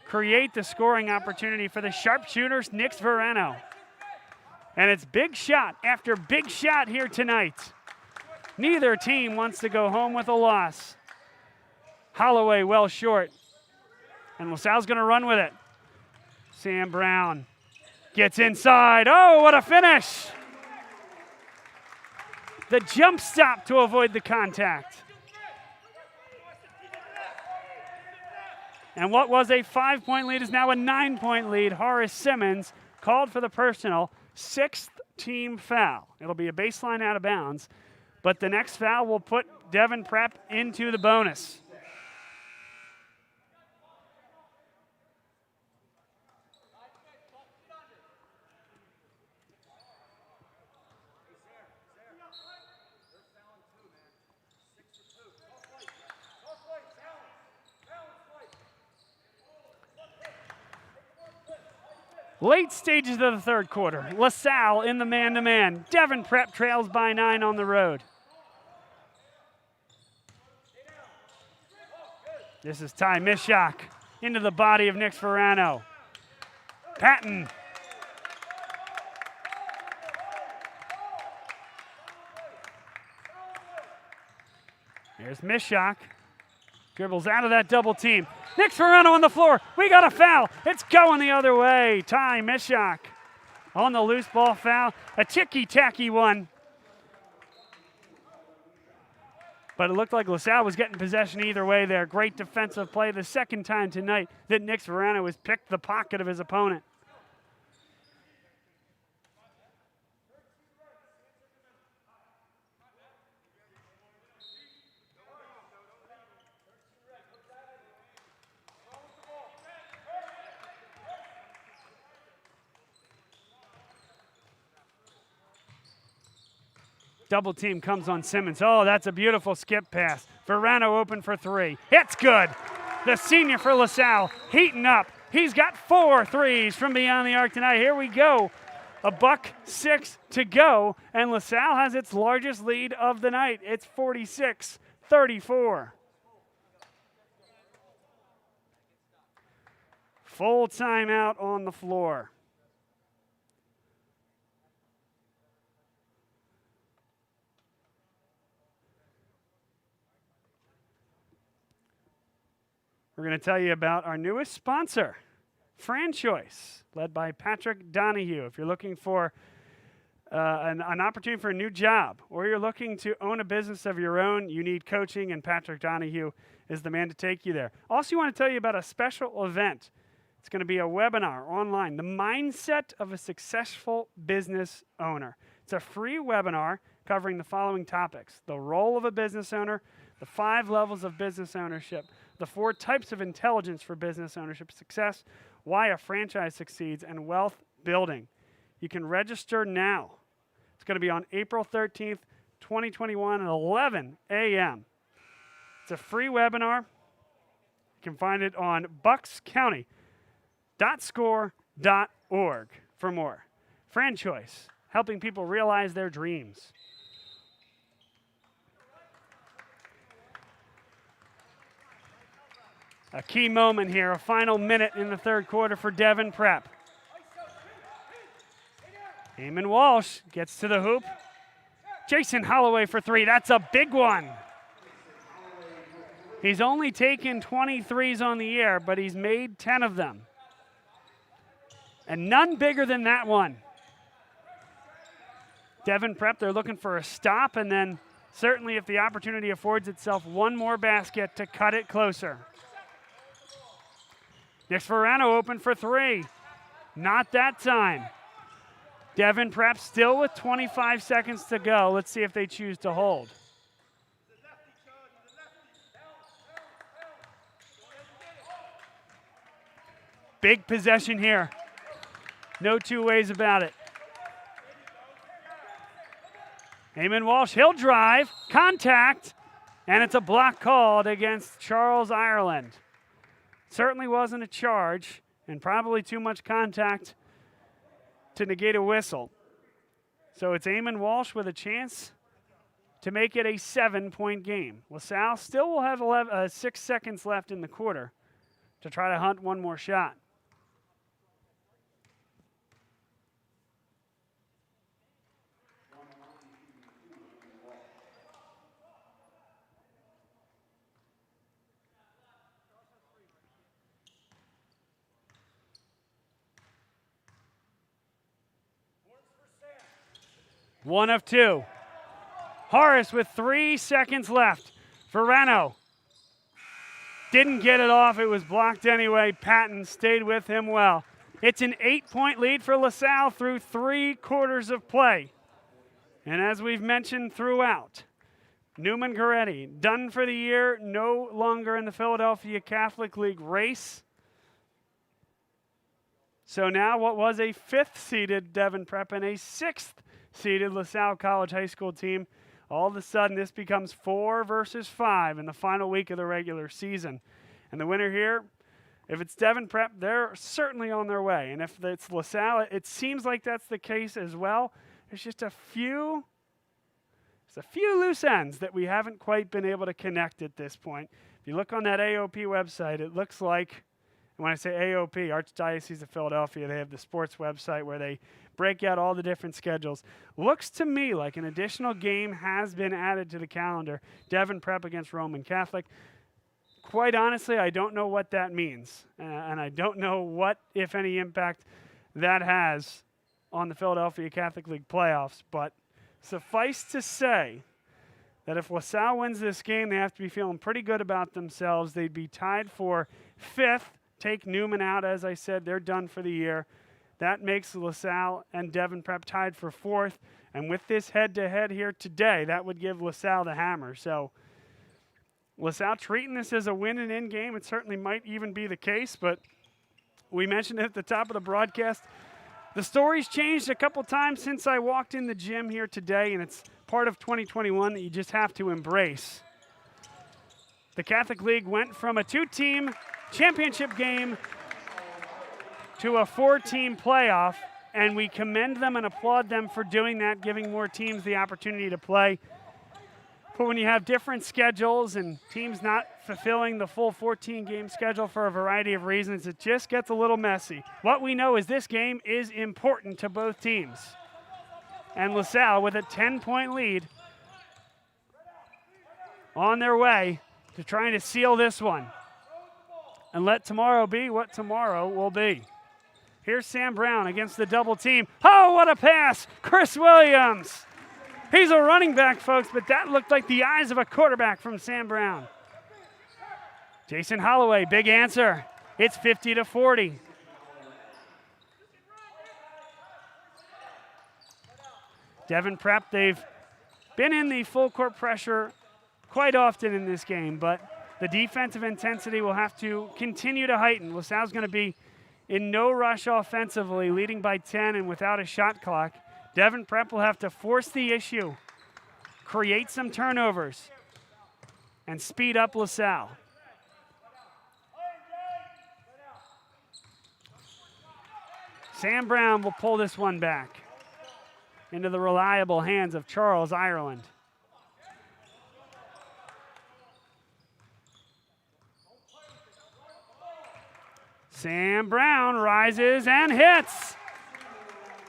create the scoring opportunity for the sharpshooters, Nix Verano. And it's big shot after big shot here tonight. Neither team wants to go home with a loss. Holloway well short. And LaSalle's going to run with it. Sam Brown gets inside. Oh, what a finish! The jump stop to avoid the contact. And what was a 5-point lead is now a 9-point lead. Horace Simmons called for the personal, 6th team foul. It'll be a baseline out of bounds, but the next foul will put Devon Prep into the bonus. Late stages of the third quarter. LaSalle in the man-to-man. Devon Prep trails by 9 on the road. This is Ty Mishak into the body of Nix Verano. Patton. Here's Mishak. Dribbles out of that double team. Nix Verano on the floor. We got a foul. It's going the other way. Ty Mishak on the loose ball foul. A ticky-tacky one. But it looked like LaSalle was getting possession either way there. Great defensive play. The second time tonight that Nix Verano has picked the pocket of his opponent. Double team comes on Simmons. Oh, that's a beautiful skip pass. Verano open for 3. It's good. The senior for LaSalle heating up. He's got 4 threes from beyond the arc tonight. Here we go. $1:06 to go, and LaSalle has its largest lead of the night. It's 46-34. Full timeout on the floor. We're going to tell you about our newest sponsor, Franchoice, led by Patrick Donahue. If you're looking for an opportunity for a new job, or you're looking to own a business of your own, you need coaching, and Patrick Donahue is the man to take you there. Also, want to tell you about a special event. It's going to be a webinar online, The Mindset of a Successful Business Owner. It's a free webinar covering the following topics: the role of a business owner, the 5 levels of business ownership, the 4 types of intelligence for business ownership success, why a franchise succeeds, and wealth building. You can register now. It's going to be on April 13th, 2021 at 11 a.m. It's a free webinar. You can find it on buckscounty.score.org for more. Franchoice, helping people realize their dreams. A key moment here, a final minute in the third quarter for Devon Prep. Eamon Walsh gets to the hoop. Jason Holloway for 3. That's a big one. He's only taken 23s on the year, but he's made 10 of them. And none bigger than that one. Devon Prep, they're looking for a stop, and then certainly if the opportunity affords itself, one more basket to cut it closer. Nix Verano open for 3. Not that time. Devon Prep still with 25 seconds to go. Let's see if they choose to hold. Big possession here. No two ways about it. Eamon Walsh, he'll drive, contact, and it's a block called against Charles Ireland. Certainly wasn't a charge, and probably too much contact to negate a whistle. So it's Eamon Walsh with a chance to make it a 7-point game. LaSalle still will have 6 seconds left in the quarter to try to hunt one more shot. One of two. Horace with 3 seconds left. Verano didn't get it off. It was blocked anyway. Patton stayed with him well. It's an 8-point lead for LaSalle through 3 quarters of play. And as we've mentioned throughout, Newman Goretti, done for the year, no longer in the Philadelphia Catholic League race. So now what was a 5th-seeded Devon Prep and a 6th-seeded LaSalle College High School team, all of a sudden this becomes 4 versus 5 in the final week of the regular season. And the winner here, if it's Devon Prep, they're certainly on their way. And if it's LaSalle, it seems like that's the case as well. There's just a few loose ends that we haven't quite been able to connect at this point. If you look on that AOP website, it looks like, and when I say AOP, Archdiocese of Philadelphia, they have the sports website where they break out all the different schedules. Looks to me like an additional game has been added to the calendar. Devon Prep against Roman Catholic. Quite honestly, I don't know what that means. And I don't know what, if any, impact that has on the Philadelphia Catholic League playoffs. But suffice to say that if LaSalle wins this game, they have to be feeling pretty good about themselves. They'd be tied for 5th. Take Newman out, as I said, they're done for the year. That makes LaSalle and Devon Prep tied for 4th. And with this head-to-head here today, that would give LaSalle the hammer. So LaSalle treating this as a win-and-in game. It certainly might even be the case, but we mentioned it at the top of the broadcast. The story's changed a couple times since I walked in the gym here today, and it's part of 2021 that you just have to embrace. The Catholic League went from a 2-team championship game to a 4-team playoff, and we commend them and applaud them for doing that, giving more teams the opportunity to play. But when you have different schedules and teams not fulfilling the full 14-game schedule for a variety of reasons, it just gets a little messy. What we know is this game is important to both teams. And LaSalle, with a 10-point lead, on their way to trying to seal this one. And let tomorrow be what tomorrow will be. Here's Sam Brown against the double team. Oh, what a pass! Chris Williams. He's a running back, folks, but that looked like the eyes of a quarterback from Sam Brown. Jason Holloway, big answer. It's 50-40. Devon Prep, they've been in the full court pressure quite often in this game, but the defensive intensity will have to continue to heighten. LaSalle's going to be in no rush offensively, leading by 10 and without a shot clock. Devon Prep will have to force the issue, create some turnovers, and speed up LaSalle. Sam Brown will pull this one back into the reliable hands of Charles Ireland. Sam Brown rises and hits.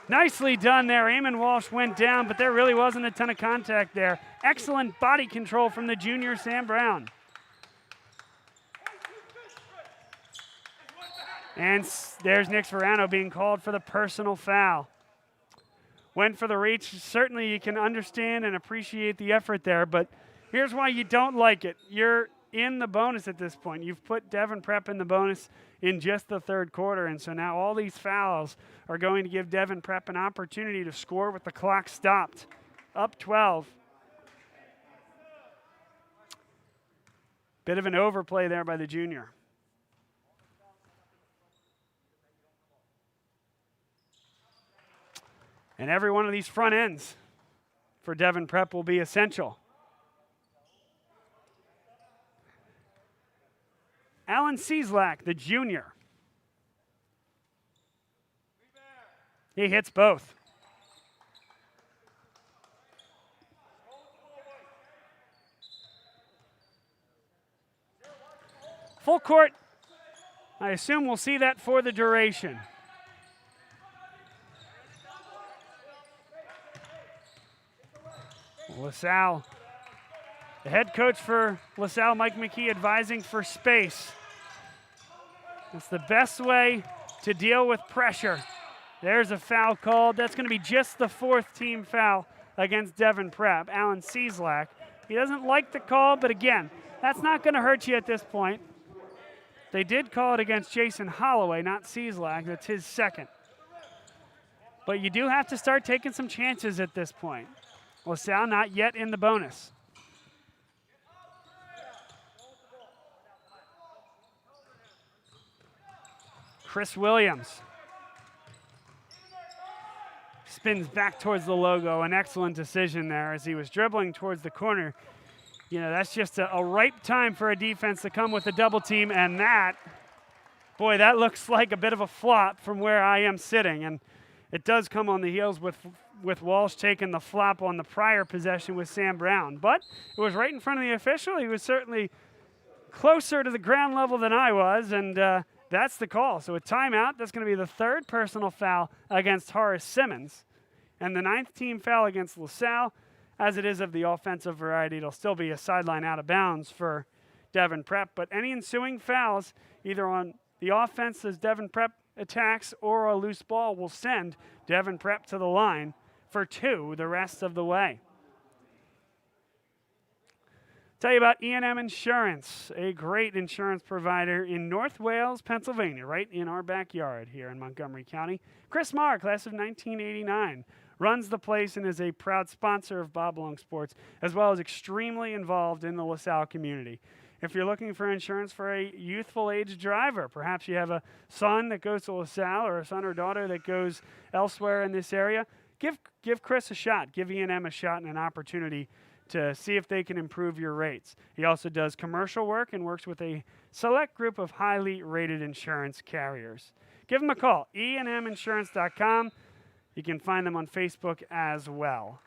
Nicely done there. Eamon Walsh went down, but there really wasn't a ton of contact there. Excellent body control from the junior Sam Brown. And there's Nick Verano being called for the personal foul. Went for the reach. Certainly you can understand and appreciate the effort there, but here's why you don't like it. You're in the bonus at this point. You've put Devon Prep in the bonus in just the third quarter, and so now all these fouls are going to give Devon Prep an opportunity to score with the clock stopped. Up 12. Bit of an overplay there by the junior. And every one of these front ends for Devon Prep will be essential. Alan Cieslak, the junior. He hits both. Full court. I assume we'll see that for the duration. LaSalle, the head coach for LaSalle, Mike McKee, advising for space. That's the best way to deal with pressure. There's a foul called. That's going to be just the 4th team foul against Devon Prep. Alan Cieslak, he doesn't like the call, but again, that's not going to hurt you at this point. They did call it against Jason Holloway, not Cieslak. That's his 2nd. But you do have to start taking some chances at this point. LaSalle not yet in the bonus. Chris Williams spins back towards the logo. An excellent decision there as he was dribbling towards the corner. You know, that's just a ripe time for a defense to come with a double team, and that, boy, that looks like a bit of a flop from where I am sitting, and it does come on the heels with Walsh taking the flop on the prior possession with Sam Brown. But it was right in front of the official. He was certainly closer to the ground level than I was, and that's the call. So a timeout. That's going to be the 3rd personal foul against Horace Simmons, and the 9th team foul against LaSalle. As it is of the offensive variety, it'll still be a sideline out of bounds for Devon Prep. But any ensuing fouls, either on the offense as Devon Prep attacks or a loose ball, will send Devon Prep to the line for 2 the rest of the way. Tell you about E&M Insurance, a great insurance provider in North Wales, Pennsylvania, right in our backyard here in Montgomery County. Chris Marr, class of 1989, runs the place and is a proud sponsor of Bob Long Sports, as well as extremely involved in the LaSalle community. If you're looking for insurance for a youthful age driver, perhaps you have a son that goes to LaSalle or a son or daughter that goes elsewhere in this area, give Chris a shot. Give E&M a shot and an opportunity to see if they can improve your rates. He also does commercial work and works with a select group of highly rated insurance carriers. Give them a call, enminsurance.com. You can find them on Facebook as well.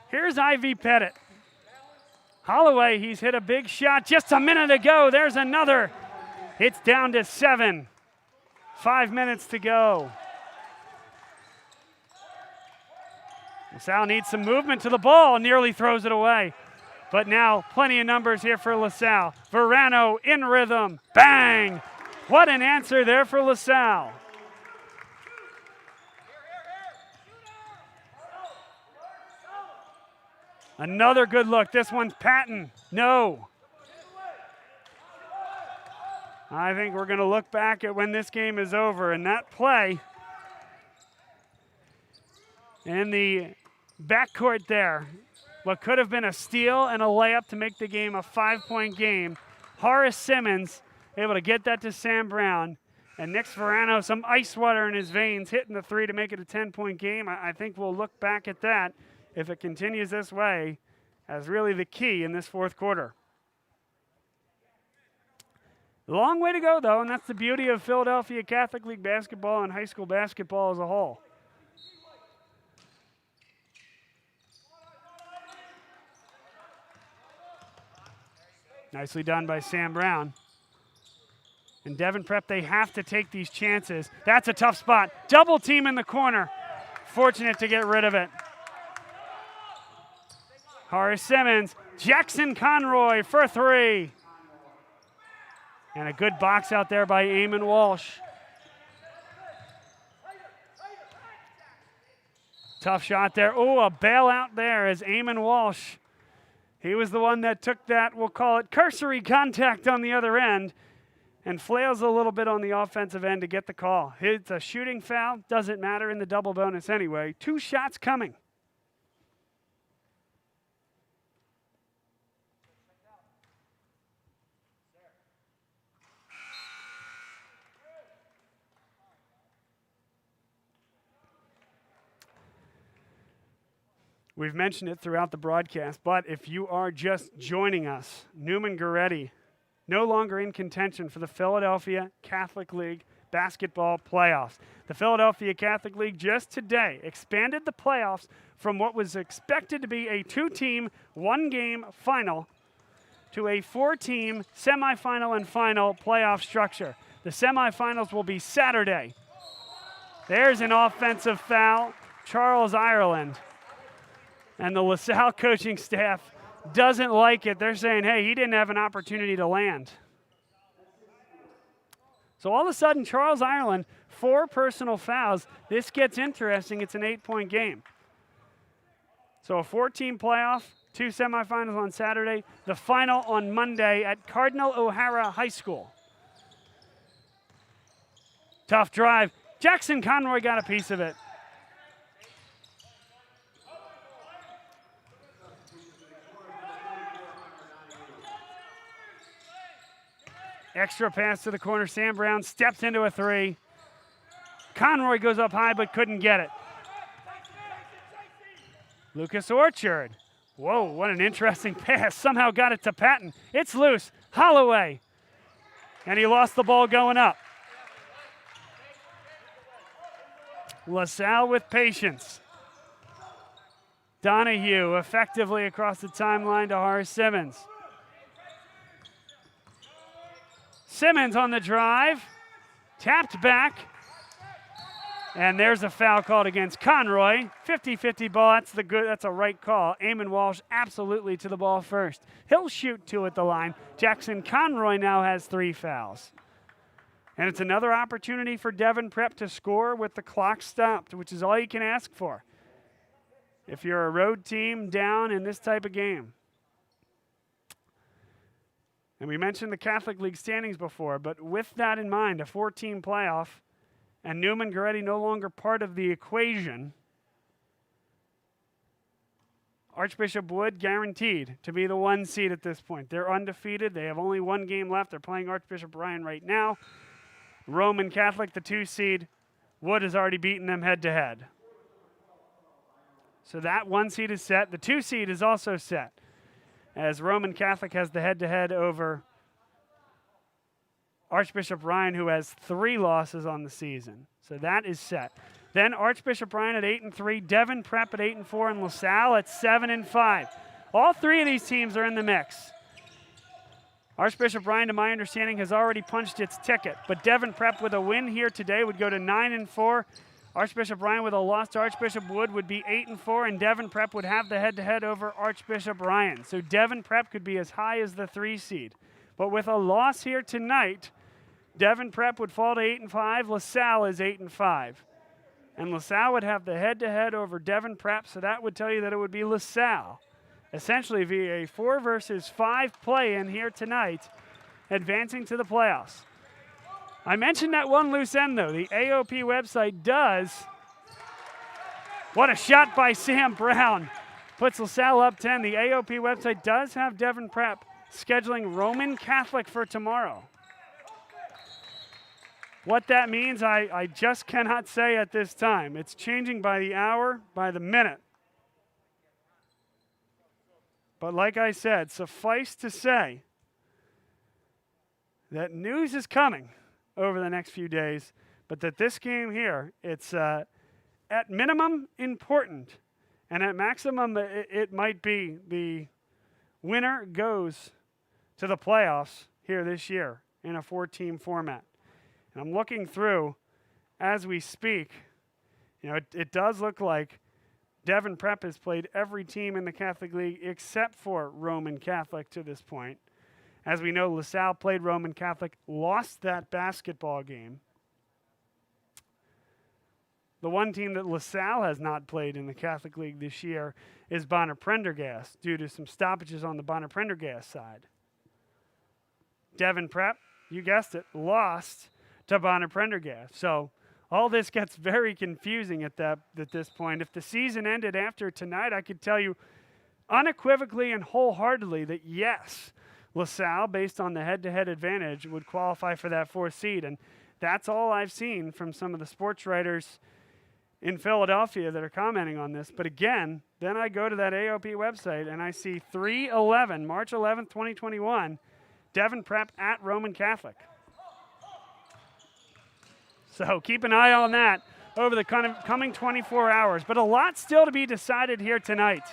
Here's Ivy Pettit. Holloway, he's hit a big shot just a minute ago. There's another. It's down to 7. 5 minutes to go. LaSalle needs some movement to the ball, nearly throws it away. But now plenty of numbers here for LaSalle. Verano in rhythm, bang! What an answer there for LaSalle. Another good look, this one's Patton, no. I think we're going to look back at when this game is over, and that play in the backcourt there, what could have been a steal and a layup to make the game a 5-point game. Horace Simmons able to get that to Sam Brown, and Nick Verano, some ice water in his veins, hitting the 3 to make it a 10-point game. I think we'll look back at that, if it continues this way, as really the key in this 4th quarter. Long way to go, though, and that's the beauty of Philadelphia Catholic League basketball and high school basketball as a whole. Nicely done by Sam Brown. And Devon Prep, they have to take these chances. That's a tough spot. Double team in the corner. Fortunate to get rid of it. Horace Simmons, Jackson Conroy for 3. And a good box out there by Eamon Walsh. Tough shot there. Oh, a bailout there as Eamon Walsh. He was the one that took that, we'll call it cursory contact on the other end. and flails a little bit on the offensive end to get the call. It's a shooting foul. Doesn't matter in the double bonus anyway. 2 shots coming. We've mentioned it throughout the broadcast, but if you are just joining us, Newman Goretti no longer in contention for the Philadelphia Catholic League basketball playoffs. The Philadelphia Catholic League just today expanded the playoffs from what was expected to be a 2-team, 1-game final to a 4-team semifinal and final playoff structure. The semifinals will be Saturday. There's an offensive foul, Charles Ireland. And the LaSalle coaching staff doesn't like it. They're saying, hey, he didn't have an opportunity to land. So all of a sudden, Charles Ireland, 4 personal fouls. This gets interesting. It's an 8-point game. So a 4-team playoff, 2 semifinals on Saturday, the final on Monday at Cardinal O'Hara High School. Tough drive. Jackson Conroy got a piece of it. Extra pass to the corner. Sam Brown steps into a 3. Conroy goes up high but couldn't get it. Lucas Orchard. Whoa, what an interesting pass. Somehow got it to Patton. It's loose. Holloway. And he lost the ball going up. LaSalle with patience. Donahue effectively across the timeline to Horace Simmons. Simmons on the drive, tapped back, and there's a foul called against Conroy. 50-50 ball, that's a right call. Eamon Walsh absolutely to the ball first. He'll shoot 2 at the line. Jackson Conroy now has 3 fouls. And it's another opportunity for Devon Prep to score with the clock stopped, which is all you can ask for if you're a road team down in this type of game. And we mentioned the Catholic League standings before, but with that in mind, a 4-team playoff, and Newman Goretti no longer part of the equation, Archbishop Wood guaranteed to be the 1 seed at this point. They're undefeated. They have only 1 game left. They're playing Archbishop Bryan right now. Roman Catholic, the 2 seed. Wood has already beaten them head-to-head. So that 1 seed is set. The 2 seed is also set, as Roman Catholic has the head-to-head over Archbishop Bryan, who has 3 losses on the season. So that is set. Then Archbishop Bryan at 8-3, Devon Prep at 8-4, and LaSalle at 7-5. All 3 of these teams are in the mix. Archbishop Bryan, to my understanding, has already punched its ticket, but Devon Prep with a win here today would go to 9-4. Archbishop Bryan with a loss to Archbishop Wood would be 8-4, and Devon Prep would have the head-to-head over Archbishop Bryan. So Devon Prep could be as high as the 3 seed. But with a loss here tonight, Devon Prep would fall to 8-5. LaSalle is 8-5. And LaSalle would have the head-to-head over Devon Prep, so that would tell you that it would be LaSalle, essentially via a 4-versus-5 play-in here tonight, advancing to the playoffs. I mentioned that one loose end, though. The AOP website does. What a shot by Sam Brown. Puts LaSalle up 10. The AOP website does have Devon Prep scheduling Roman Catholic for tomorrow. What that means, I just cannot say at this time. It's changing by the hour, by the minute. But like I said, suffice to say that news is coming over the next few days, but that this game here, it's at minimum important, and at maximum it might be the winner goes to the playoffs here this year in a 4-team format. And I'm looking through as we speak. You know, it does look like Devon Prep has played every team in the Catholic League except for Roman Catholic to this point. As we know, LaSalle played Roman Catholic, lost that basketball game. The one team that LaSalle has not played in the Catholic League this year is Bonner Prendergast, due to some stoppages on the Bonner Prendergast side. Devon Prep you guessed it, lost to Bonner Prendergast. So all this gets very confusing at this point. If the season ended after tonight, I could tell you unequivocally and wholeheartedly that yes, LaSalle, based on the head-to-head advantage, would qualify for that 4th seed. And that's all I've seen from some of the sports writers in Philadelphia that are commenting on this. But again, then I go to that AOP website and I see 3/11, March 11th, 2021, Devon Prep at Roman Catholic. So keep an eye on that over the coming 24 hours. But a lot still to be decided here tonight.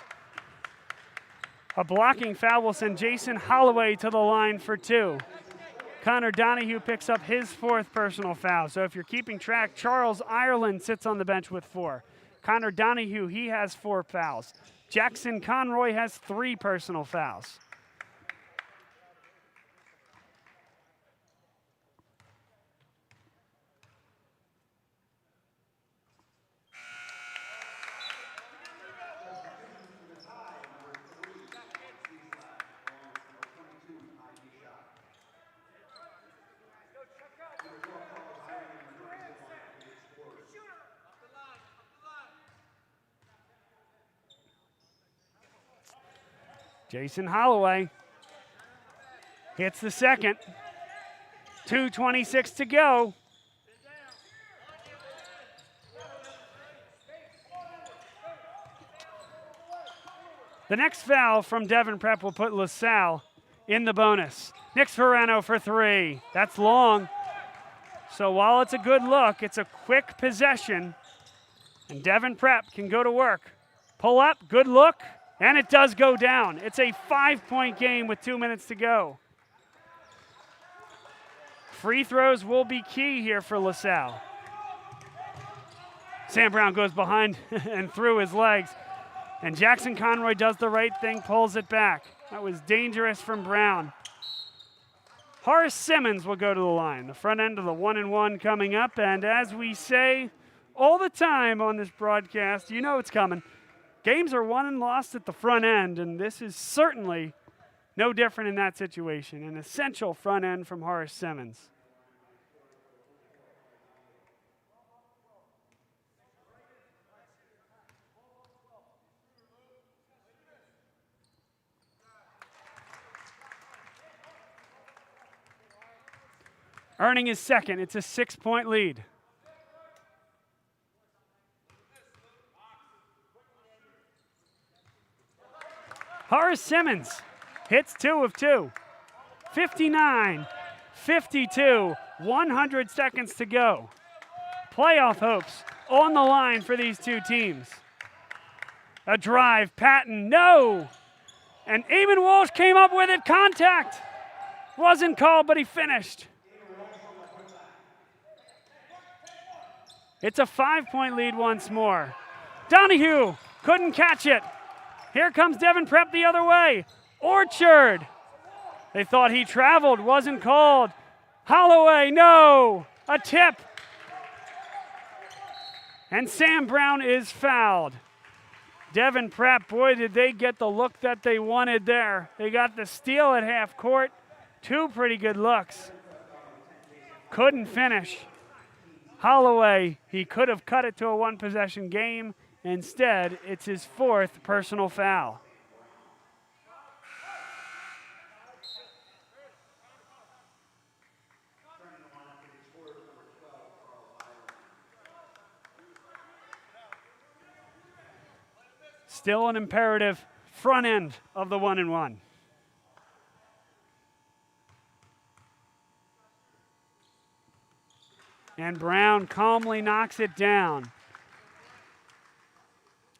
A blocking foul will send Jason Holloway to the line for 2. Connor Donahue picks up his 4th personal foul. So if you're keeping track, Charles Ireland sits on the bench with 4. Connor Donahue, he has 4 fouls. Jackson Conroy has 3 personal fouls. Jason Holloway hits the second. 2:26 to go. The next foul from Devon Prep will put LaSalle in the bonus. Nick Ferrano for 3. That's long. So while it's a good look, it's a quick possession. And Devon Prep can go to work. Pull up, good look. And it does go down. It's a 5-point game with 2 minutes to go. Free throws will be key here for LaSalle. Sam Brown goes behind and through his legs. And Jackson Conroy does the right thing, pulls it back. That was dangerous from Brown. Horace Simmons will go to the line. The front end of the 1-and-1 coming up. And as we say all the time on this broadcast, you know it's coming. Games are won and lost at the front end, and this is certainly no different in that situation. An essential front end from Horace Simmons. Earning his second. It's a 6-point lead. Horace Simmons hits 2 of 2. 59-52, 100 seconds to go. Playoff hopes on the line for these two teams. A drive, Patton, no! And Eamon Walsh came up with it, contact. Wasn't called, but he finished. It's a 5-point lead once more. Donahue couldn't catch it. Here comes Devon Prep the other way. Orchard. They thought he traveled, wasn't called. Holloway, no. A tip. And Sam Brown is fouled. Devon Prep, boy, did they get the look that they wanted there. They got the steal at half court. 2 pretty good looks. Couldn't finish. Holloway, he could have cut it to a 1-possession game. Instead, it's his 4th personal foul. Still an imperative front end of the 1-and-1. And Brown calmly knocks it down.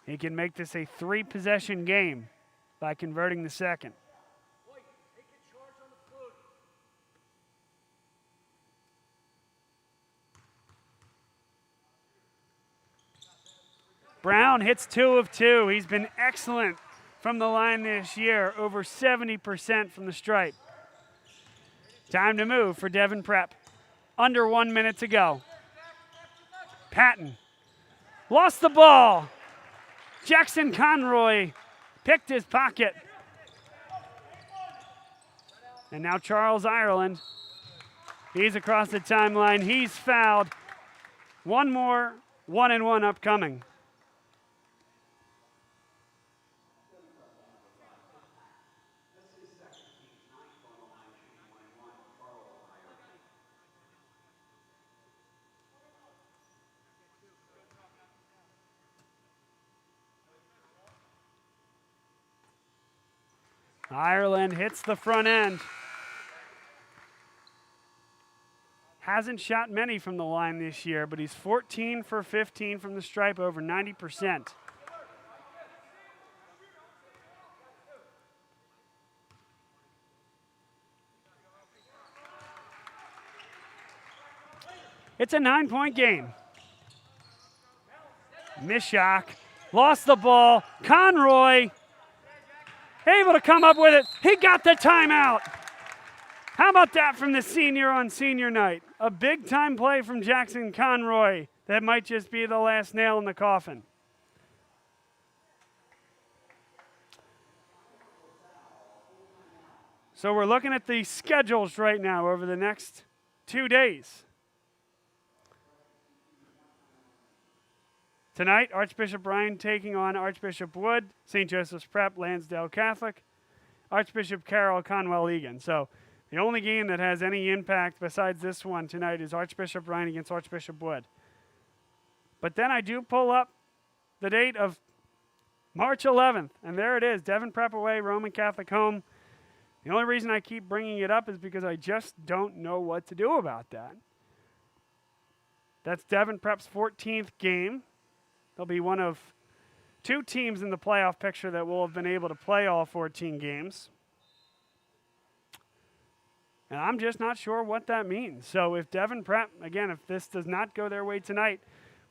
He can make this a 3-possession game by converting the second. Brown hits 2 of 2. He's been excellent from the line this year, over 70% from the stripe. Time to move for Devon Prep. Under 1 minute to go. Patton lost the ball. Jackson Conroy picked his pocket. And now Charles Ireland He's across the timeline. He's fouled. One more 1-and-1 upcoming. Ireland hits the front end. Hasn't shot many from the line this year, but he's 14 for 15 from the stripe, over 90%. It's a 9-point game. Mishak lost the ball. Conroy able to come up with it. He got the timeout. How about that from the senior on senior night? A big-time play from Jackson Conroy that might just be the last nail in the coffin. So we're looking at the schedules right now over the next 2 days. Tonight, Archbishop Bryan taking on Archbishop Wood, St. Joseph's Prep, Lansdale Catholic, Archbishop Carroll, Conwell Egan. So the only game that has any impact besides this one tonight is Archbishop Bryan against Archbishop Wood. But then I do pull up the date of March 11th, and there it is, Devon Prep away, Roman Catholic home. The only reason I keep bringing it up is because I just don't know what to do about that. That's Devon Prep's 14th game. They'll be one of 2 teams in the playoff picture that will have been able to play all 14 games. And I'm just not sure what that means. So if Devon Prep, again, if this does not go their way tonight,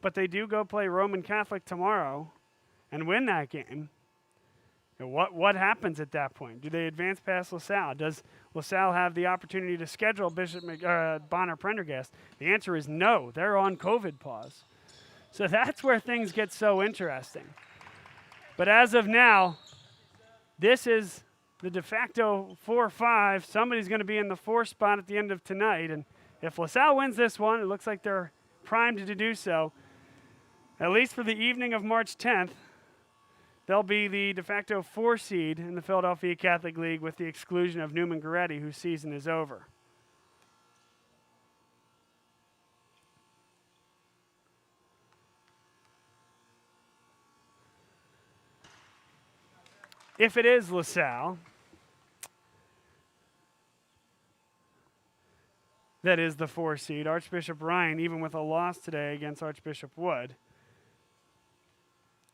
but they do go play Roman Catholic tomorrow and win that game, what happens at that point? Do they advance past LaSalle? Does LaSalle have the opportunity to schedule Bishop Bonner Prendergast? The answer is no. They're on COVID pause. So that's where things get so interesting. But as of now, this is the de facto 4-5. Somebody's going to be in the 4 spot at the end of tonight. And if LaSalle wins this one, it looks like they're primed to do so. At least for the evening of March 10th, they'll be the de facto 4 seed in the Philadelphia Catholic League with the exclusion of Newman Goretti, whose season is over. If it is LaSalle, that is the 4 seed, Archbishop Bryan, even with a loss today against Archbishop Wood,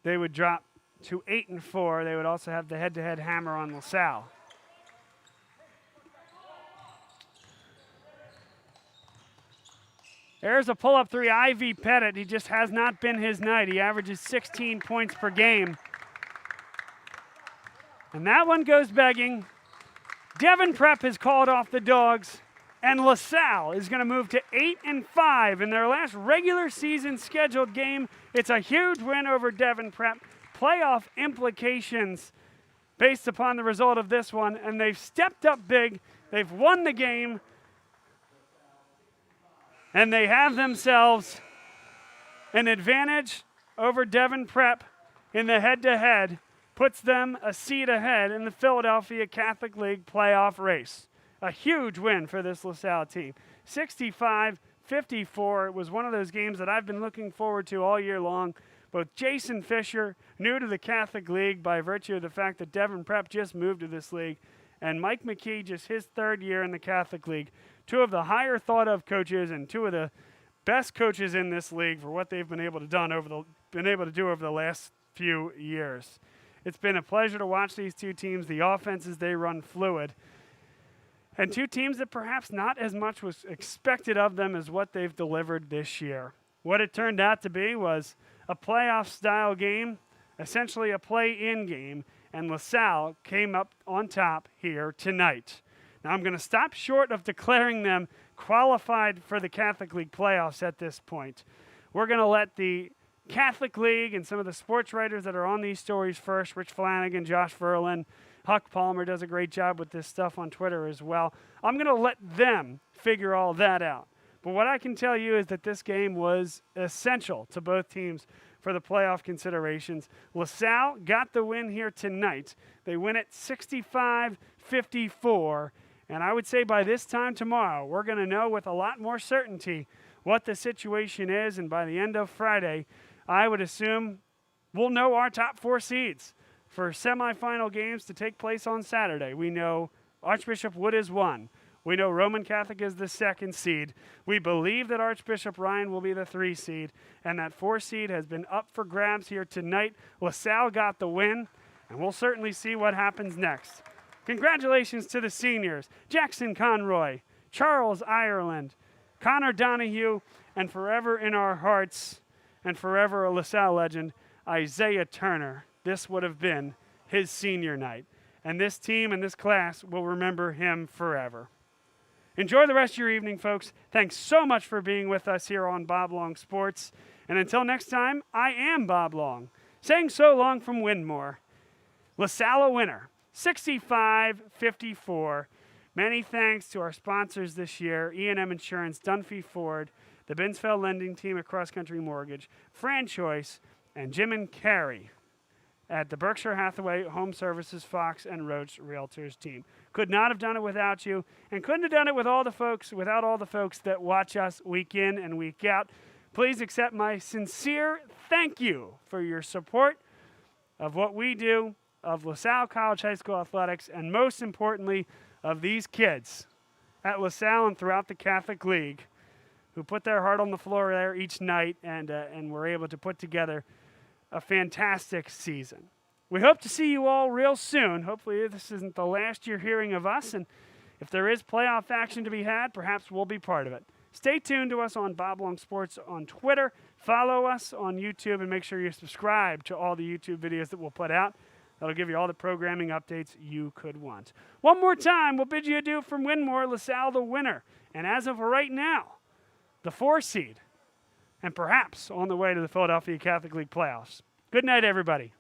they would drop to 8-4. They would also have the head-to-head hammer on LaSalle. There's a pull-up 3, Ivy Pettit. He just has not been his night. He averages 16 points per game. And that one goes begging. Devon Prep has called off the dogs, and LaSalle is going to move to 8-5 in their last regular season scheduled game. It's a huge win over Devon Prep. Playoff implications based upon the result of this one, and they've stepped up big. They've won the game, and they have themselves an advantage over Devon Prep in the head-to-head. Puts them a seed ahead in the Philadelphia Catholic League playoff race. A huge win for this LaSalle team. 65-54. It was one of those games that I've been looking forward to all year long. Both Jason Fisher, new to the Catholic League by virtue of the fact that Devon Prep just moved to this league, and Mike McKee, just his 3rd year in the Catholic League. 2 of the higher thought of coaches and 2 of the best coaches in this league for what they've been able to do over the last few years. It's been a pleasure to watch these 2 teams. The offenses, they run fluid. And 2 teams that perhaps not as much was expected of them as what they've delivered this year. What it turned out to be was a playoff-style game, essentially a play-in game, and LaSalle came up on top here tonight. Now, I'm going to stop short of declaring them qualified for the Catholic League playoffs at this point. We're going to let the Catholic League and some of the sports writers that are on these stories first, Rich Flanagan, Josh Verlin, Huck Palmer does a great job with this stuff on Twitter as well. I'm going to let them figure all that out. But what I can tell you is that this game was essential to both teams for the playoff considerations. LaSalle got the win here tonight. They win it 65-54. And I would say by this time tomorrow, we're going to know with a lot more certainty what the situation is. And by the end of Friday, I would assume we'll know our top 4 seeds for semifinal games to take place on Saturday. We know Archbishop Wood is 1. We know Roman Catholic is the 2nd seed. We believe that Archbishop Ryan will be the 3 seed, and that 4 seed has been up for grabs here tonight. LaSalle got the win, and we'll certainly see what happens next. Congratulations to the seniors, Jackson Conroy, Charles Ireland, Connor Donahue, and forever in our hearts, and forever a LaSalle legend, Isaiah Turner. This would have been his senior night, and this team and this class will remember him forever. Enjoy the rest of your evening, folks. Thanks so much for being with us here on Bob Long Sports. And until next time, I am Bob Long, saying so long from Windmore. LaSalle a winner, 65-54. Many thanks to our sponsors this year, E&M Insurance, Dunphy Ford, the Binsfeld Lending Team at Cross Country Mortgage, Fran Choice, and Jim and Carrie at the Berkshire Hathaway Home Services, Fox, and Roach Realtors team. Could not have done it without you, and couldn't have done it without all the folks that watch us week in and week out. Please accept my sincere thank you for your support of what we do, of LaSalle College High School athletics, and most importantly, of these kids at LaSalle and throughout the Catholic League who put their heart on the floor there each night and were able to put together a fantastic season. We hope to see you all real soon. Hopefully this isn't the last you're hearing of us, and if there is playoff action to be had, perhaps we'll be part of it. Stay tuned to us on Bob Long Sports on Twitter. Follow us on YouTube, and make sure you subscribe to all the YouTube videos that we'll put out. That'll give you all the programming updates you could want. One more time, we'll bid you adieu from Windmore, LaSalle the winner. And as of right now, the 4 seed, and perhaps on the way to the Philadelphia Catholic League playoffs. Good night, everybody.